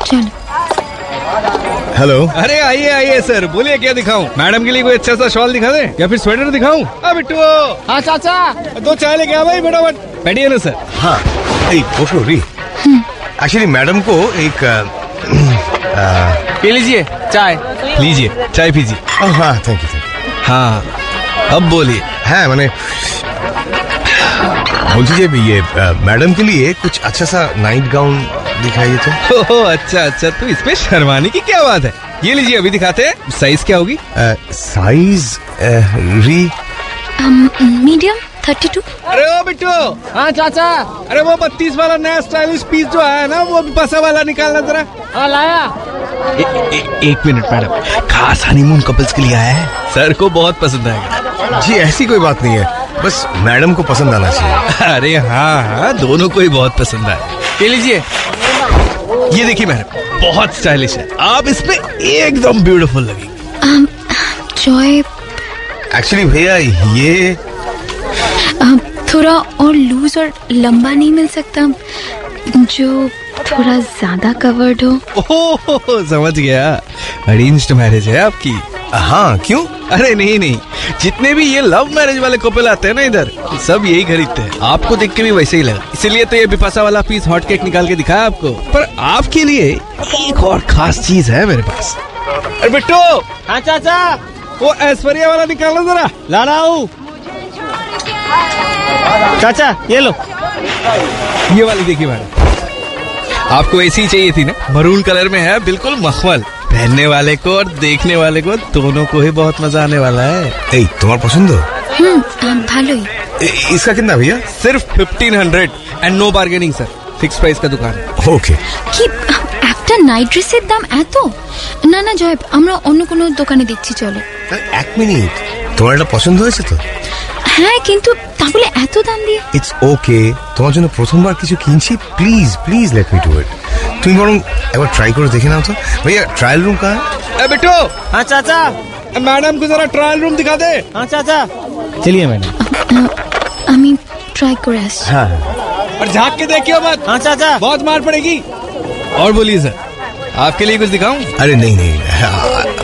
চলো। हेलो। अरे आइए आइए सर, बोलिए क्या दिखाऊं? मैडम के लिए कोई अच्छा सा शॉल दिखा दे या फिर स्वेटर दिखाऊं? बिट्टू। हाँ चाचा, 2 चाय लेके आ भाई फटाफट। बैठिए ना सर। हाँ बसो री। एक्चुअली मैडम को एक पी लीजिए चाय, लीजिए चाय पीजिए। हाँ थैंक यू। हाँ अब बोलिए। हाँ मैंने बोलती ये मैडम के लिए कुछ अच्छा सा नाइट गाउन दिखाइए तो। ओह अच्छा अच्छा, तो इसमें शर्माने की क्या बात है? ये लीजिए अभी दिखाते हैं साइज क्या होगी। Size medium 32। अरे ओ बिट्टू। हाँ चाचा। अरे वो 32 वाला नया स्टाइलिश पीस जो है ना, वो बिपाशा वाला निकालना जरा। हाँ लाया। एक मिनट मैडम, खास हनीमून कपल्स के लिए आया है, सर को बहुत पसंद आएगा। जी ऐसी कोई बात नहीं है, बस मैडम को पसंद आना चाहिए। अरे हाँ, दोनों को ही बहुत पसंद आए। ये लीजिए, ये देखिए मैडम, बहुत स्टाइलिश है, आप इसमें एकदम ब्यूटीफुल लगेंगे। जॉय, एक्चुअली भैया ये थोड़ा और लूज और लंबा नहीं मिल सकता, जो थोड़ा ज्यादा कवर्ड हो? ओह समझ गया, अरेंज्ड मैरिज है आपकी। हाँ क्यों? अरे नहीं, जितने भी ये लव मैरिज वाले कपल आते हैं ना इधर, सब यही खरीदते हैं। आपको देख के भी वैसे ही लगा, इसीलिए तो ये बिपाशा वाला पीस हॉट केक निकाल के दिखाया आपको। पर आपके लिए एक और खास चीज है मेरे पास। अरे बिट्टू। हाँ चाचा। वो ऐश्वर्या वाला निकालना जरा। ला रहा हूँ चाचा, ये लो। ये वाली देखिए मैडम, आपको ऐसी ही चाहिए थी ना, मरून कलर में है, बिल्कुल मखमल। पहनने वाले को और देखने वाले को दोनों को ही बहुत मजा आने वाला है। तुम्हारा पसंद हो? भालो ही। इसका कितना भैया? सिर्फ 1500 and no bargaining sir, fix price का दुकान है। ओके। একটা নাইট ড্রেসের দাম এত? না না জয়, আমরা অন্য কোনো দোকানে দেখছি, চলো। এক মিনিট, তোমার এটা পছন্দ হয়েছে তো? হ্যাঁ, কিন্তু তা বলে এত দাম দিয়ে? ইটস ওকে, তোমার জন্য প্রথমবার কিছু কিনছি, please please let me do it. তুমি বরং একবার ট্রাই করে দেখে নাও তো। भैया ट्रायल रूम कहाँ है? बिट्टू। हाँ चाचा, मैडम को जरा ट्रायल रूम दिखा दे। हाँ चाचा। चलिए मैडम। আমি ট্রাই করে আসছি। हाँ और झाँक के देखियो मत। हाँ चाचा, बहुत मार पड़ेगी। और बोलिए सर, आपके लिए कुछ दिखाऊं? अरे नहीं,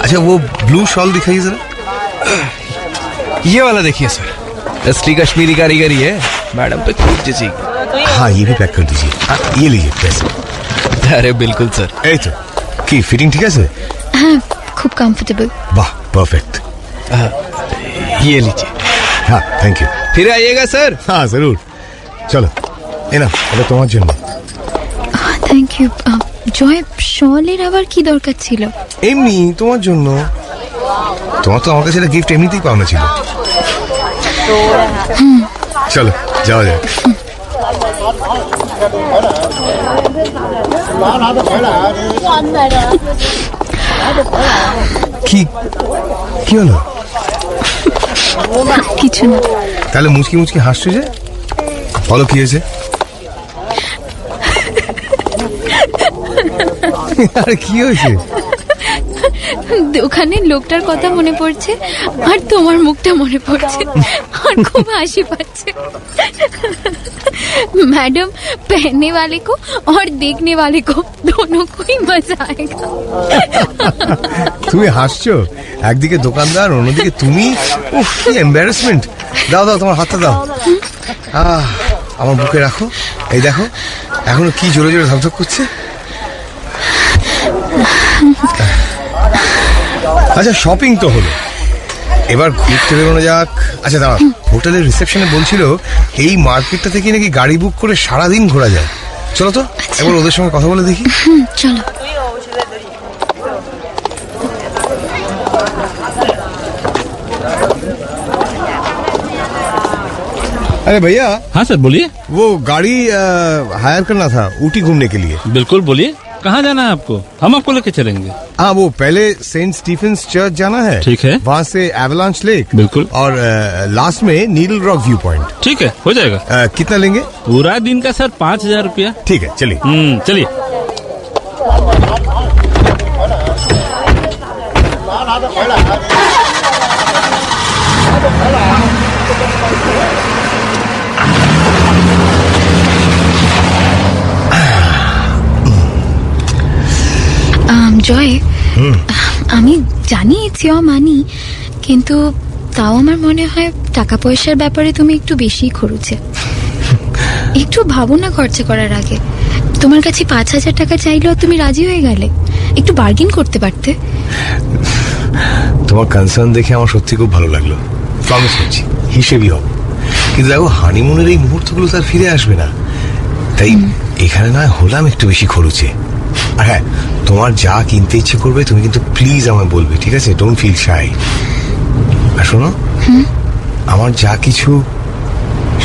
अच्छा वो ब्लू शॉल दिखाइए जरा। ये वाला देखिए सर, असली कश्मीरी कारीगरी है, मैडम पे खूब जचेगी। हाँ ये भी पैक कर दीजिए। ये लीजिए पैसे। अरे बिल्कुल सर। এই তো কি ফিটিং ঠিক আছে? হ্যাঁ, খুব কমফোর্টেবল। वाह परफेक्ट। ये लीजिए। हाँ थैंक यू। फिर आइएगा सर। हाँ जरूर। चलो এই না, এটা তোমার জন্য। Thank you. জয়, শলের আবার কি দরকার ছিল? এমনি তোমার জন্য। তোমার তো আমার কাছে এটা গিফট এমনিতেই পাওনা ছিল। চলো যাওয়া যাক। কি হলো? কিছু না। তাহলে মুচকি মুচকি হাসছো যে? বলো কি হয়েছে? আরে কি হয়েছে? দোকানের লোকটার কথা মনে পড়ছে আর তোমার মুখটা মনে পড়ছে আর খুব হাসি পাচ্ছে। मैडम, पहनने वाले को और देखने वाले को दोनों को ही मजा आएगा। তুমি হাসছো, একদিকে দোকানদার অন্যদিকে তুমি। উফ কি এম্বারাসমেন্ট। দাও দাও তোমার হাতটা দাও। আমার বুকে রাখো। এই দেখো এখনো কি জোরে জোরে ধকধক করছে। আচ্ছা শপিং তো হলো, এবার ঘুরতে বেরোনো যাক। আচ্ছা দাঁড়া, হোটেলের রিসেপশনে বলছিল এই মার্কেটটা থেকে নাকি গাড়ি বুক করে সারাদিন ঘোরা যায়। চলো তো এবার ওদের সঙ্গে কথা বলে দেখি। চলো। अरे भैया। हाँ सर बोलिए। वो गाड़ी हायर करना था ऊटी घूमने के लिए। बिल्कुल बोलिए, कहाँ जाना है आपको? हम आपको लेके चलेंगे। हाँ वो पहले सेंट स्टीफेंस चर्च जाना है। ठीक है। वहाँ से एवलांच लेक। बिल्कुल। और लास्ट में नीडल रॉक व्यू पॉइंट। ठीक है, हो जाएगा। कितना लेंगे? पूरा दिन का सर 5000 रुपया। ठीक है चलिए। चलिए। জয়, আমি জানি ইটস ইওর মানি, কিন্তু তাও আমার মনে হয় টাকা পয়সার ব্যাপারে তুমি একটু বেশি খরচে। একটু ভাবো না খরচা করার আগে। তোমার কাছে 5000 টাকা চাইলেও তুমি রাজি হয়ে গেলে। একটু বার্গেন করতে পারতে। তোমার কনসার্ন দেখে আমার সত্যি খুব ভালো লাগলো। প্রমিস করছি হিসেবই হবে। কিন্তু দেখো হানিমুনের এই মুহূর্তগুলো তার ফিরে আসবে না, তাই এখানে নয় হলাম একটু বেশি খরচে। আর হ্যাঁ তোমার যা কিনতে ইচ্ছে করবে তুমি কিন্তু প্লিজ আমায় বলবে, ঠিক আছে? ডোন্ট ফিল শাই। আর শোনো, আমার যা কিছু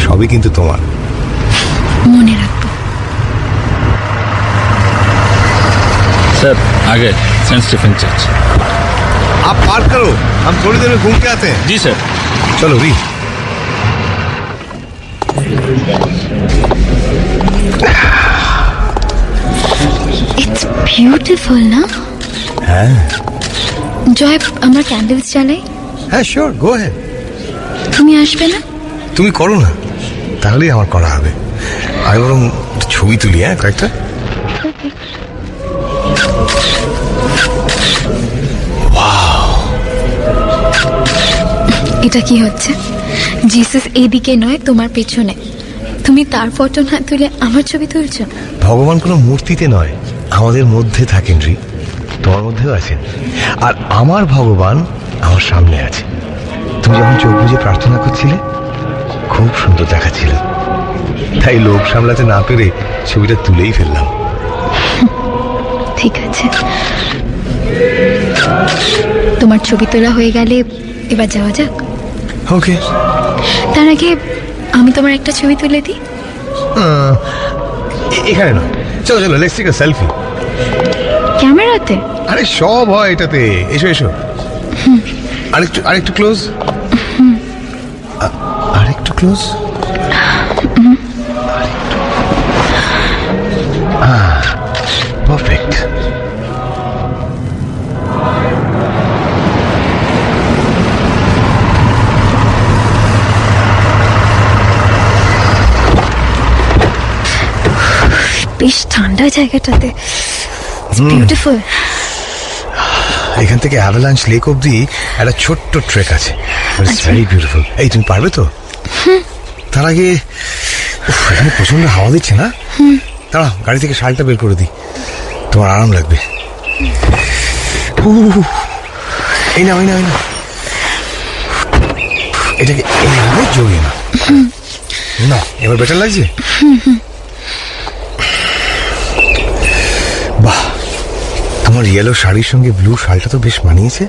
সবই কিন্তু তোমার। মনে রাখবো। सर आगे सेंट स्टीफन चर्च। आप पार्क करो, हम थोड़ी देर में घूम के आते हैं। जी सर। चलो री। It's beautiful না? হ্যাঁ। জয়, আমরা ক্যান্ডেলস জ্বালাই। হ্যাঁ শিওর, গো অ্যাহেড। তুমি আসবে না? তুমি করো না, তাহলেই আমার করা হবে। আমি বরং ছবি তুলি, হ্যাঁ কয়েকটা। এটা কি হচ্ছে? জিসাস এইদিকে নয়, তোমার পেছনে। তুমি তার ফটো না তুলে আমার ছবি তুলছো? ভগবান কোনো মূর্তিতে নয়, আমাদের মধ্যে থাকেন রি। তোমার মধ্যেও আছেন। আর আমার ভগবান আমার সামনে আছে। তুমি যখন চোখ বুজে প্রার্থনা করছিলে খুব সুন্দর দেখাচ্ছিল, তাই লোভ সামলাতে না পেরে ছবিটা তুলেই ফেললাম। ঠিক আছে, তোমার ছবি তোলা হয়ে গেলে এবার যাওয়া যাক। ওকে। তার আগে আমি তোমার একটা ছবি তুলে দিই। এখানে না, চলো চলো, লেটস টেক আ সেলফি। ক্যামেরাতে? আরে সব হয় এটাতে। এসো এসো, আরেকটু ক্লোজ, আরেকটু ক্লোজ। পারফেক্ট। বেশ ঠান্ডা জায়গাটাতে, বিউটিফুল। এখান থেকে অ্যাভালাঞ্চ লেক অব্দি একটা ছোট্ট ট্রেক আছে, ইটস ভেরি বিউটিফুল। এই তুমি পারবে তো? তার আগে এখানে প্রচন্ড হাওয়া দিচ্ছে না? দাঁড়াও, গাড়ি থেকে শালটা বের করে দিই, তোমার আরাম লাগবে। এই না, এই না, এই না, এটাকে এইভাবে জড়িয়ে না। না, এবার বেটার লাগছে? বাহ, তোমার ইয়েলো শাড়ির সঙ্গে ব্লু শালটা তো বেশ মানিয়েছে।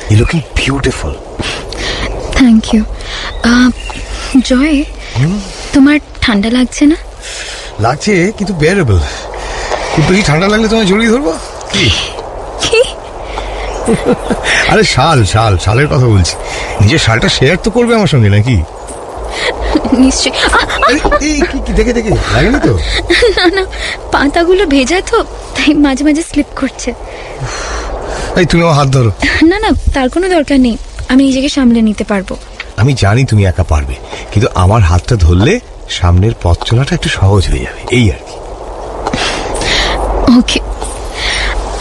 You looking beautiful. Thank you. Joy, তোমার ঠান্ডা লাগছে না? লাগছে, কিন্তু বেয়ারেবল। খুব বেশি ঠান্ডা লাগলে তোমায় জড়িয়ে ধরবো। কি? আরে শালের কথা বলছি। নিজের শালটা শেয়ার তো করবে আমার সঙ্গে, নাকি? নিশ্চয়ই। দেখে লাগেনি তো? না না, পাতাগুলো ভেজা তো, তাই মাঝে মাঝে স্লিপ করছে। এই তুমি আমার হাত ধরো। না না, তার কোনো দরকার নেই, আমি নিজেকে সামলে নিতে পারবো। আমি জানি তুমি একা পারবে, কিন্তু আমার হাতটা ধরলে সামনের পথ চলাটা একটু সহজ হয়ে যাবে, এই আর কি। ওকে।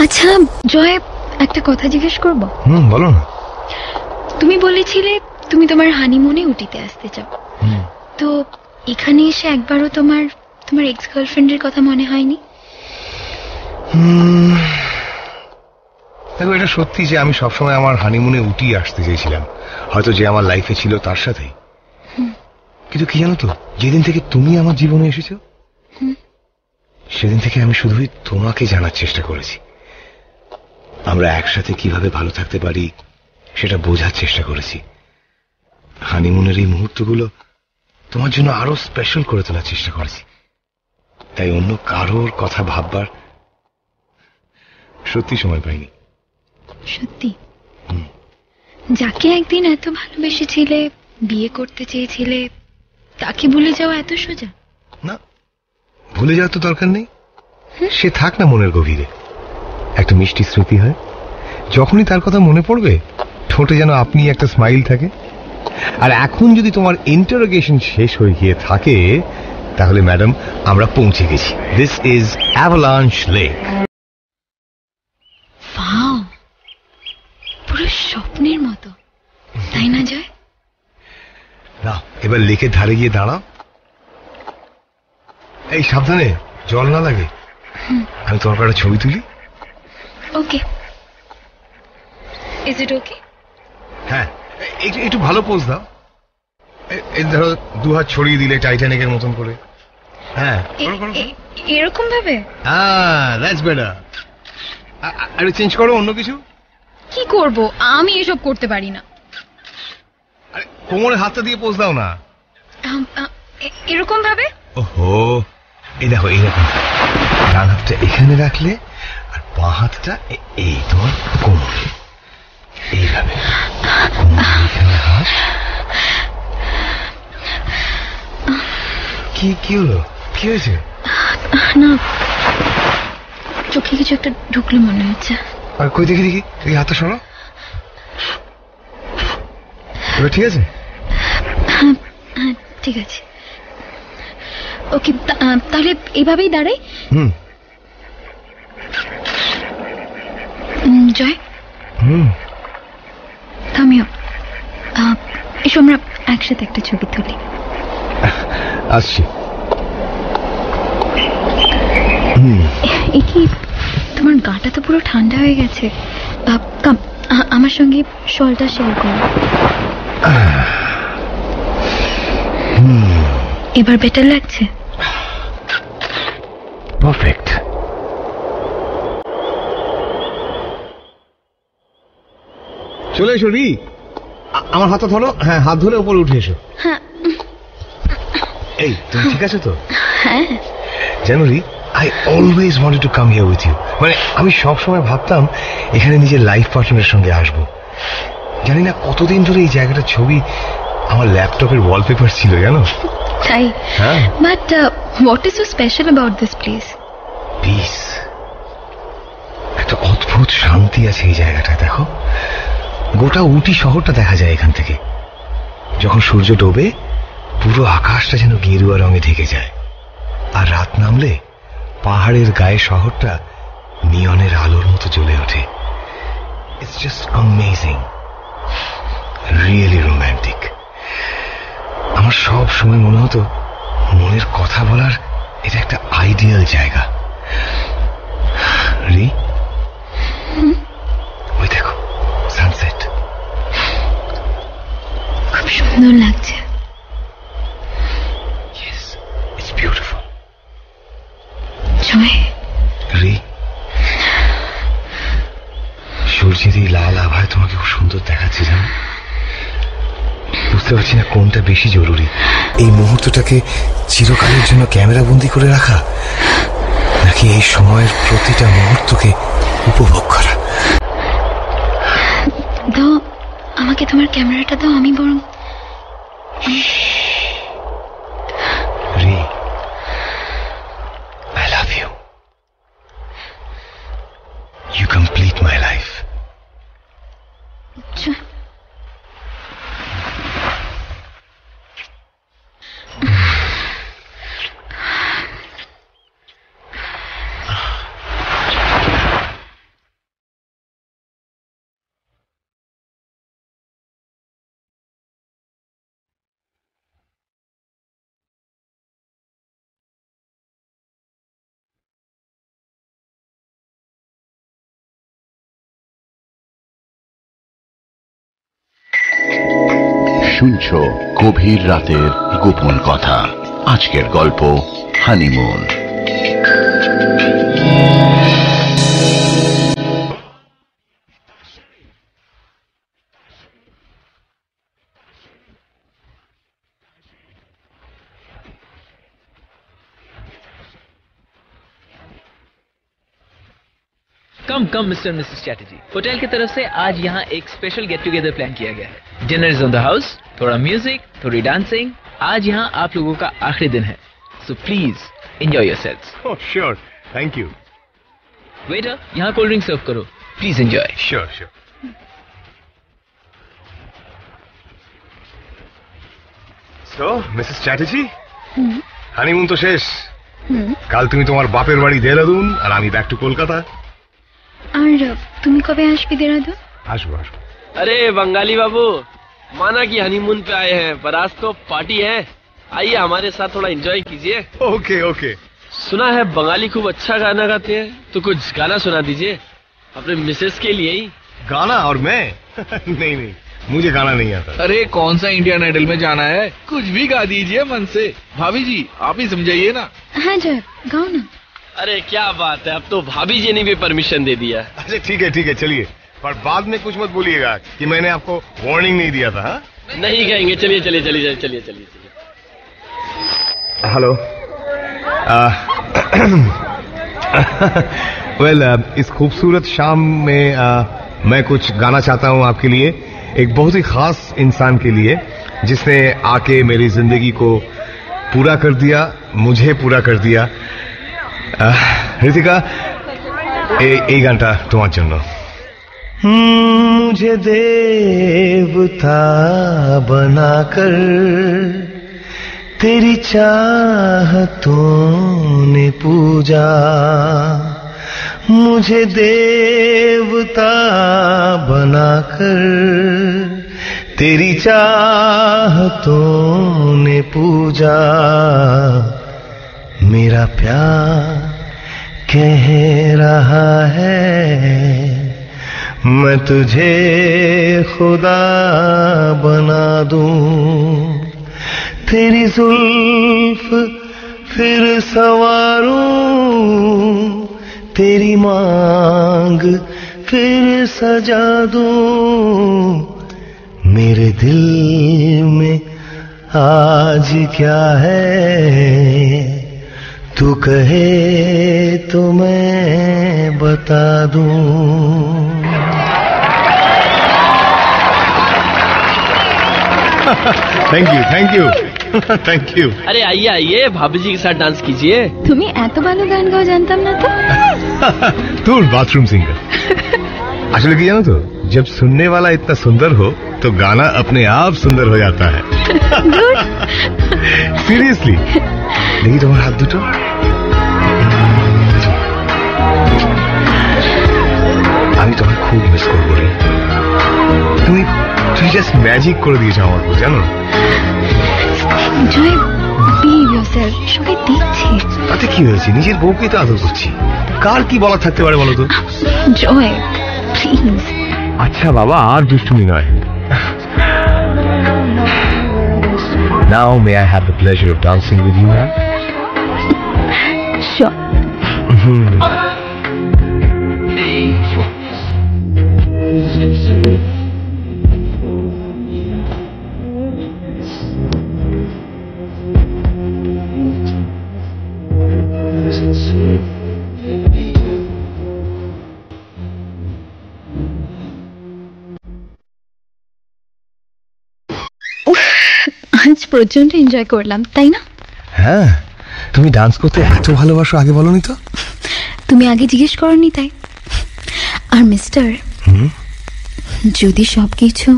আচ্ছা জয়, একটা কথা জিজ্ঞেস করবো? বলো না। তুমি বলেছিলে তুমি তোমার হানিমুনে উটিতে আসতে চাও, তো এখানে এসে একবারও তোমার এক্স গার্লফ্রেন্ডের কথা মনে হয়নি? দেখো, এটা সত্যি যে আমি সবসময় আমার হানিমুনে উটি আসতে চেয়েছিলাম, হয়তো যে আমার লাইফে ছিল তার সাথেই। কিন্তু কি জানো তো, যেদিন থেকে তুমি আমার জীবনে এসেছো সেদিন থেকে আমি শুধুই তোমাকে জানার চেষ্টা করেছি। আমরা একসাথে কিভাবে ভালো থাকতে পারি সেটা বোঝার চেষ্টা করেছি। হানিমুনের এই মুহূর্তগুলো তোমার জন্য আরো স্পেশাল করে তোলার চেষ্টা করেছি। তাই অন্য কারোর কথা ভাববার সত্যি সময় পাইনি। সত্যি? যাকে একদিন এত ভালোবেসেছিলে, বিয়ে করতে চেয়েছিলে, তাকে ভুলে যাওয়া এত সোজা? না, ভুলে যাওয়ার তো দরকার নেই। সে থাক না মনের গভীরে, একটা মিষ্টি স্মৃতি হয়। যখনই তার কথা মনে পড়বে ঠোঁটে যেন আপনি একটা স্মাইল থাকে। আর এখন যদি তোমার ইন্টারোগেশন শেষ হয়ে গিয়ে থাকে, তাহলে ম্যাডাম আমরা পৌঁছে গেছি। This is avalanche lake. Wow, পুরো স্বপ্নের মতো, তাই না জয়? না, এবার লেকের ধারে গিয়ে দাঁড়াও। এই সাবধানে, জল না লাগে। আমি তোমার একটা ছবি তুলি। ওকে, ইজ ইট ওকে? হ্যাঁ, একটু ভালো পোজ দাও। এই ধরো, দু হাত ছড়িয়ে দিলে টাইটানিকের মতন করে। হ্যাঁ, এরকম ভাবে? That's better. আরে চেঞ্জ করো অন্য কিছু। কি করব, আমি এসব করতে পারি না। আরে কোমরে হাতটা দিয়ে পোজ দাও না। এরকম ভাবে? ওহো, এই দেখো এইরকম, ডান হাতটা এখানে রাখলে আর বাঁ হাতটা এই তোমার কোমরে, এইভাবে এখানে হাত। কি হলো, কি হয়েছে? না, চোখে কিছু একটা ঢুকলো মনে হচ্ছে। আর কই দেখি দেখি, এই হাতটা সরো। এবার ঠিক আছে? হ্যাঁ ঠিক আছে। ওকে, তাহলে এইভাবেই দাঁড়াই। জয়, থামিও, এসো আমরা একসাথে একটা ছবি তুলি। আসছি। এ কি, তোমার গাটা তো পুরো ঠান্ডা হয়ে গেছে। আমার সঙ্গে শলটা শেয়ার করো। এবার বেটার লাগছে? পারফেক্ট। চলে এসো রি, আমার হাতটা ধরো। হ্যাঁ, হাত ধরে উপরে উঠে এসো। হ্যাঁ। এই, তুমি ঠিক আছে তো? হ্যাঁ। জানো রি, I always wanted to come here with you. মানে আমি সব সময় ভাবতাম এখানে নিজের লাইফ পার্টনারের সঙ্গে আসবো। জানি না কতদিন ধরে এই জায়গাটার ছবি আমার ল্যাপটপের ওয়ালপেপার ছিল, জানো? তাই? হ্যাঁ। But what is so special about this place? Piece, একটা অদ্ভুত শান্তি আছে এই জায়গাটায়। দেখো, গোটা উটি শহরটা দেখা যায় এখান থেকে। যখন সূর্য ডোবে পুরো আকাশটা যেন গেরুয়া রঙে ঢেকে যায়, আর রাত নামলে পাহাড়ের গায়ে শহরটা নিয়নের আলোর মতো জ্বলে ওঠে। It's just amazing, really romantic. আমার সব সময় মনে হতো মনের কথা বলার এটা একটা আইডিয়াল জায়গা। রি, ওই দেখো সানসেট, খুব সুন্দর লাগছে। Yes, it's beautiful. জয়, রি, সূর্যের এই লাল আভায় তোমাকে খুব সুন্দর দেখাচ্ছে, জানো? বুঝতে পারছি না কোনটা বেশি জরুরি, এই মুহূর্তটাকে চিরকালের জন্য ক্যামেরা বন্দি করে রাখা, নাকি এই সময়ের প্রতিটা মুহূর্তকে উপভোগ করা। দাও আমাকে তোমার ক্যামেরাটা, দাও, আমি বরং। রি, I love you. You complete my life. শুনছো গভীর রাতের গোপন কথা। আজকের গল্প হানিমুন। कम मिस्टर मिसेस चैटर्जी, होटल की तरफ से आज यहाँ एक स्पेशल गेट टुगेदर प्लान किया गया है। Dinner is on the house, थोड़ा म्यूजिक, थोड़ी डांसिंग। आज यहाँ आप लोगों का आखिरी दिन है, so please enjoy yourselves. Oh, sure. Thank you. Waiter, यहाँ कोल्ड ड्रिंक सर्व करो, please enjoy. Sure. So, Mrs. Chatterjee, honeymoon তো শেষ। কাল তুমি তোমার বাপের বাড়ি দেহরাদুন, আর আমি ব্যাক টু কলকাতা। আর তুমি কবে আসবে দেহরাদুন? আসবো। अरे बंगाली बाबू, माना कि हनीमून पे आए हैं, पर आज तो पार्टी है, आइए हमारे साथ थोड़ा एंजॉय कीजिए। ओके। सुना है बंगाली खूब अच्छा गाना गाते हैं, तो कुछ गाना सुना दीजिए अपने मिसेस के लिए ही। गाना? और मैं? नहीं, मुझे गाना नहीं आता। अरे कौन सा इंडियन आइडल में जाना है, कुछ भी गा दीजिए मन से। भाभी जी आप ही समझाइए ना। हाँ जय, गाओ ना। अरे क्या बात है, अब तो भाभी जी ने भी परमिशन दे दिया। अच्छा ठीक है चलिए, पर बाद में कुछ मत बोलिएगा कि मैंने आपको वार्निंग नहीं दिया था। हा? नहीं कहेंगे, चलिए। हेलो। वेल, इस खूबसूरत शाम में मैं कुछ गाना चाहता हूँ आपके लिए, एक बहुत ही खास इंसान के लिए जिसने आके मेरी जिंदगी को पूरा कर दिया, मुझे पूरा कर दिया। ঋতিকা, এই গানটা তোমার জন্য। मुझे देवता बनाकर तेरी चाहतों ने पूजा, मुझे देवता बनाकर तेरी चाहतों ने पूजा, मेरा प्यार कह रहा है मैं तुझे खुदा बना दूं, तेरी जुल्फ फिर संवारूं, तेरी मांग फिर सजा दूं, मेरे दिल में आज क्या है तू कहे तो मैं बता दूं। Thank you. अरे आइए भाभी जी के साथ डांस कीजिए। तुम्हें एत भालो गान गाओ जानताम ना तो। तू बाथरूम सिंगर। আসলে কি জানো তো, जब सुनने वाला इतना सुंदर हो तो गाना अपने आप सुंदर हो जाता है। सीरियसली, देखी तुम्हारे हाथ दुटो। আমি তোমায় খুব মিস করবো রে। তুমি জাস্ট ম্যাজিক করে দিয়েছো আমার উপর, জানো। জয়, behave yourself, সবাই দেখছে। তাতে কি হয়েছে, নিজের বউকেই তো আদর করছি, কার কি বলা থাকতে পারে বলো তো। জয় প্লিজ। আচ্ছা বাবা, আর দুষ্টুমি নয়। Now may I have the pleasure of dancing with you, ma'am? Sure. আজ প্রচন্ড এনজয় করলাম, তাই না? হ্যাঁ, তুমি ডান্স করতে এত ভালোবাসো, আগে বলনি তো। তুমি আগে জিজ্ঞেস করনি তাই। আর মিস্টার, যদি সবকিছু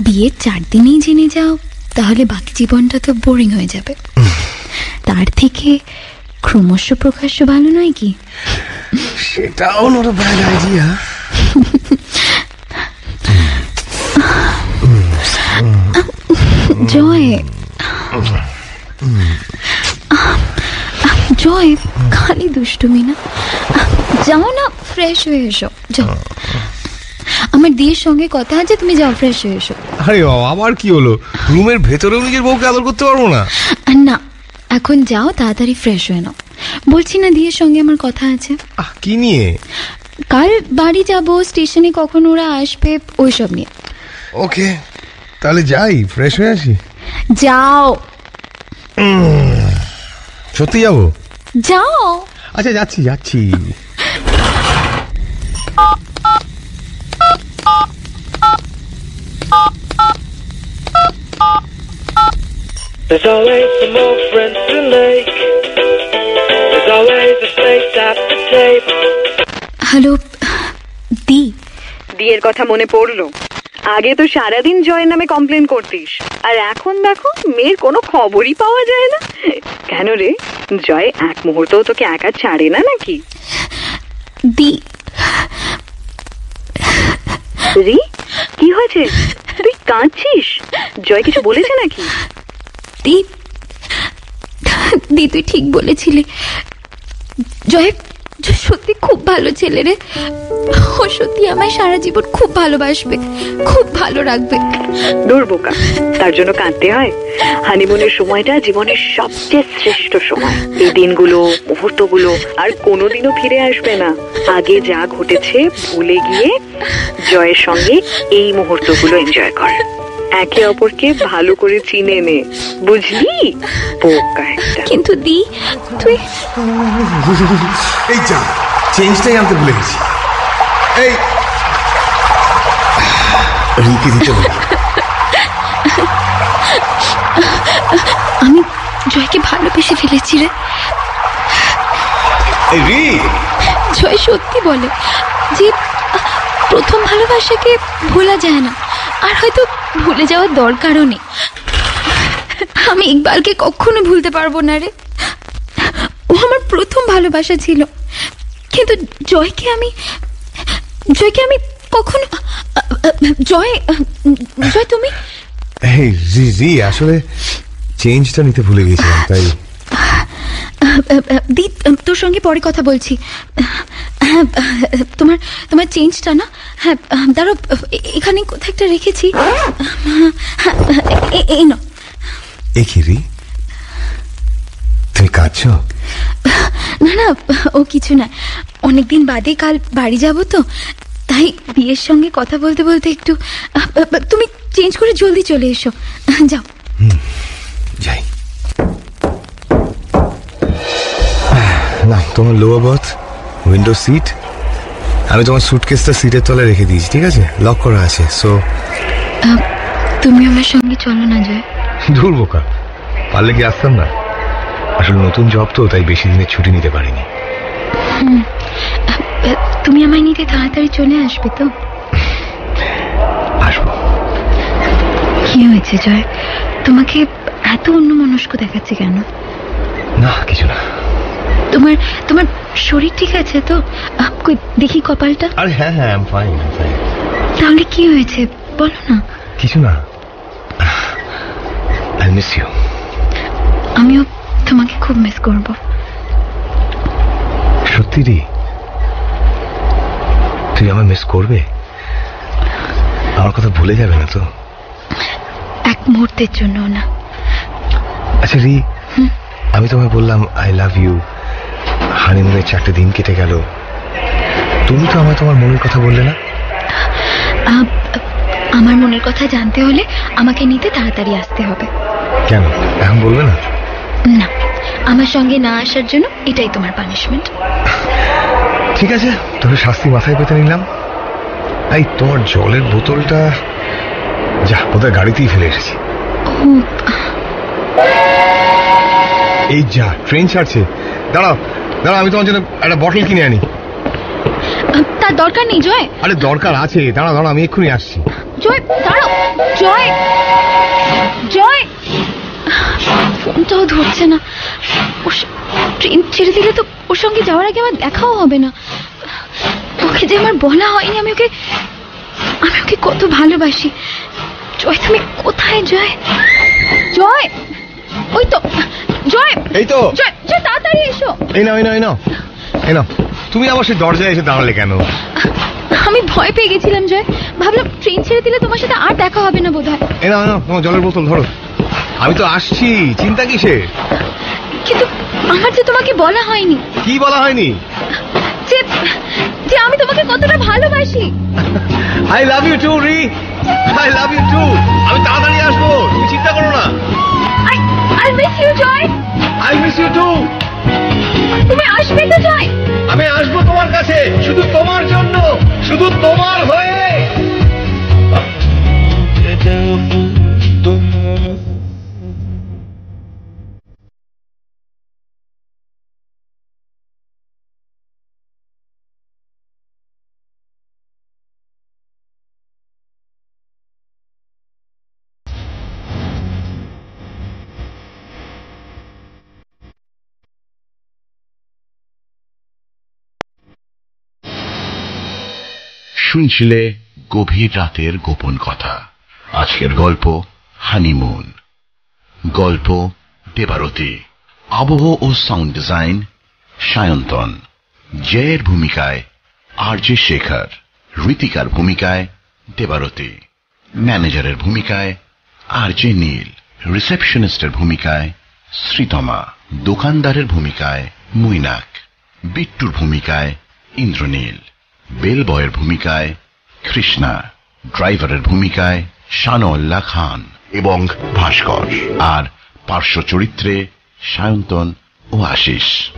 বিয়ের 4 দিনেই জেনে যাও তাহলে বাকি জীবনটা তো বোরিং হয়ে যাবে। তার থেকে ক্রমশ প্রকাশ্য ভালো নয় কি? সেটাও নট আ ব্যাড আইডিয়া। জয়, জয়, খালি দুষ্টুমি না, যাও না, ফ্রেশ হয়ে এসো, যাও। আমার দিয়ের সঙ্গে কথা আছে, তুমি যাও, ফ্রেশ হয়ে এসো। আরে বাবা, আবার কি হলো? রুমের ভেতরেও নিজের বউকে আদর করতে পারবো না? না, এখন যাও, তাড়াতাড়ি ফ্রেশ হয়ে নাও। বলছি না, দিয়ের সঙ্গে আমার কথা আছে। কি নিয়ে? কাল বাড়ি যাব, স্টেশনে কখন ওরা আসবে, ওইসব নিয়ে। ওকে, তাহলে যাই, ফ্রেশ হয়ে আসি। যাও। সত্যি যাবো? যাও। আচ্ছা, যাচ্ছি। There's always some more friends to make. There's always a place at the table. Hello দি। দিয়ের কথা মনে পড়লো। আগে তো সারাদিন জয়ের নামে কমপ্লেন করতিস, আর এখন দেখো মেয়ের কোনো খবরই পাওয়া যায় না। কেন রে, জয় এক মুহূর্তও তোকে একা ছাড়ে না নাকি? দি। রি, কি হয়েছে? তুই কাঁদছিস? জয় কিছু বলেছে নাকি? দি, তুই ঠিক বলেছিলি। জয় সত্যি খুব ভালো ছেলে রে। ও সত্যি আমায় সারা জীবন খুব ভালোবাসবে, খুব ভালো রাখবে। দূর বোকা, তার জন্য কাঁদতে হয়? হানিমুনের সময়টা জীবনের সবচেয়ে শ্রেষ্ঠ সময়। এই দিনগুলো, মুহূর্তগুলো আর কোনোদিনও ফিরে আসবে না। আগে যা ঘটেছে ভুলে গিয়ে জয়ের সঙ্গে এই মুহূর্তগুলো এনজয় কর। একে অপরকে ভালো করে চিনে নে, বুঝলি? বোকা একটা। কিন্তু দি তুই এই যা, চেঞ্জটাই আনতে ভুলে গেছি। এই রিকে দিতে বল। আমি জয়কে ভালোবেসে ফেলেছি রে। এই রি, জয় সত্যি বলে যে প্রথম ভালোবাসাকে ভোলা যায় না, আর হয়তো ভুলে যাওয়ার দরকারও নেই। আমি ইকবালকে কখনো ভুলতে পারবো না রে। ও আমার প্রথম ভালোবাসা ছিল, কিন্তু জয়কে আমি কখনো। জয় জয় তুমি। এই জি জি, আসলে চেঞ্জটা নিতে ভুলে গেছিলাম, তাই। দি তোর সঙ্গে পরে কথা বলছি। হ্যাঁ, তোমার চেঞ্জটা না, হ্যাঁ দাঁড়াও, এখানে কোথায় একটা রেখেছি। এই না। রি, তুমি কাঁদছো? না না, ও কিছু না। অনেকদিন বাদে কাল বাড়ি যাব তো, তাই বিয়ের সঙ্গে কথা বলতে বলতে একটু। তুমি চেঞ্জ করে জলদি চলে এসো, যাও। যাই না, তোমার লোয়ার বার্থ, উইন্ডো সিট। আমি তোমার সুটকেসটা সিটের তলায় রেখে দিয়েছি, ঠিক আছে? লক করা আছে। সো তুমি আমার সঙ্গে চলো না জয়। দূর বোকা, পারলে কি আসতাম না? আসলে নতুন জব তো, তাই বেশি দিনের ছুটি নিতে পারিনি। তুমি আমায় নিতে তাড়াতাড়ি চলে আসবে তো? আসবো। কি হয়েছে জয়, তোমাকে এত অন্যমনস্ক দেখাচ্ছে কেন? না কিছু না। তোমার শরীর ঠিক আছে তো? কই দেখি কপালটা। আরে হ্যাঁ হ্যাঁ, আই এম ফাইন। তাহলে কি হয়েছে বলো না। কিছু না, আই মিস ইউ। আমিও তোমাকে খুব মিস করব। সত্যি রে? তুই আমায় মিস করবে? আমার কথা ভুলে যাবে না তো? এক মুহূর্তের জন্য না। আচ্ছা রি, আমি তোমায় বললাম আই লাভ ইউ, হানিমুনের 4টে দিন কেটে গেল, তুমি তো আমায় তোমার মনের কথা বললে না। আমার মনের কথা জানতে হলে আমাকে নিতে তাড়াতাড়ি আসতে হবে। কেন এখন বলবে না? না, আমার সঙ্গে না আসার জন্য এটাই তোমার পানিশমেন্ট। ঠিক আছে, তোর শাস্তি মাথায় পেতে নিলাম। এই তোমার জলের বোতলটা যা বোধহয় গাড়িতেই ফেলে এসেছি। এই যা, ট্রেন ছাড়ছে। দাঁড়াও দাঁড়াও, আমি তোমার জন্য একটা বটল কিনে আনি। তার দরকার নেই জয়। আরে দরকার আছে, দাঁড়াও দাঁড়াও, আমি এক্ষুনি আসছি। জয় দাঁড়াও, জয় জয়। ফোনটাও ধরছে না। ট্রেন ছেড়ে দিলে তো ওর সঙ্গে যাওয়ার আগে আমার দেখাও হবে না। ওকে যে আমার বলা হয়নি আমি ওকে কত ভালোবাসি। জয় তুমি কোথায়? জয় জয়, ওই তো জয়। এই তো জয়, জয় তাড়াতাড়ি এসো। এই নাও এই নাও এই নাও এই নাও। তুমি আবার সেই দরজায় এসে দাঁড়ালে কেন? আমি ভয় পেয়ে গেছিলাম জয়, ভাবলাম ট্রেন ছেড়ে দিলে তোমার সাথে আর দেখা হবে না বোধহয়। এই নাও নাও, তোমার জলের বোতল ধরো। আমি তো আসছি, চিন্তা কিসের? কিন্তু আমার যে তোমাকে বলা হয়নি। কি বলা হয়নি? যে আমি তোমাকে কতটা ভালোবাসি। I love you too Ri, I love you too. আমি তাড়াতাড়ি আসবো, তুমি চিন্তা করো না। I miss you Joy. I miss you too. তুমি আসবে তো জয়? আমি আসবো তোমার কাছে, শুধু তোমার জন্য, শুধু তোমার হয়ে। শুনছিলে গভীর রাতের গোপন কথা। আজকের গল্প হানিমুন। গল্প দেবারতী। আবহ ও সাউন্ড ডিজাইন সায়ন্তন। জয়ের ভূমিকায় আরজে শেখর, ঋতিকার ভূমিকায় দেবারতী, ম্যানেজারের ভূমিকায় আরজে নীল, রিসেপশনিস্টের ভূমিকায় শ্রীতমা, দোকানদারের ভূমিকায় মুইনাক, বিট্টুর ভূমিকায় ইন্দ্রনীল, বেল বয়ের ভূমিকায় কৃষ্ণা, ড্রাইভারের ভূমিকায় শানউল্লাহ খান এবং ভাস্কর, আর পার্শ্ব চরিত্রে সায়ন্তন ও আশিস।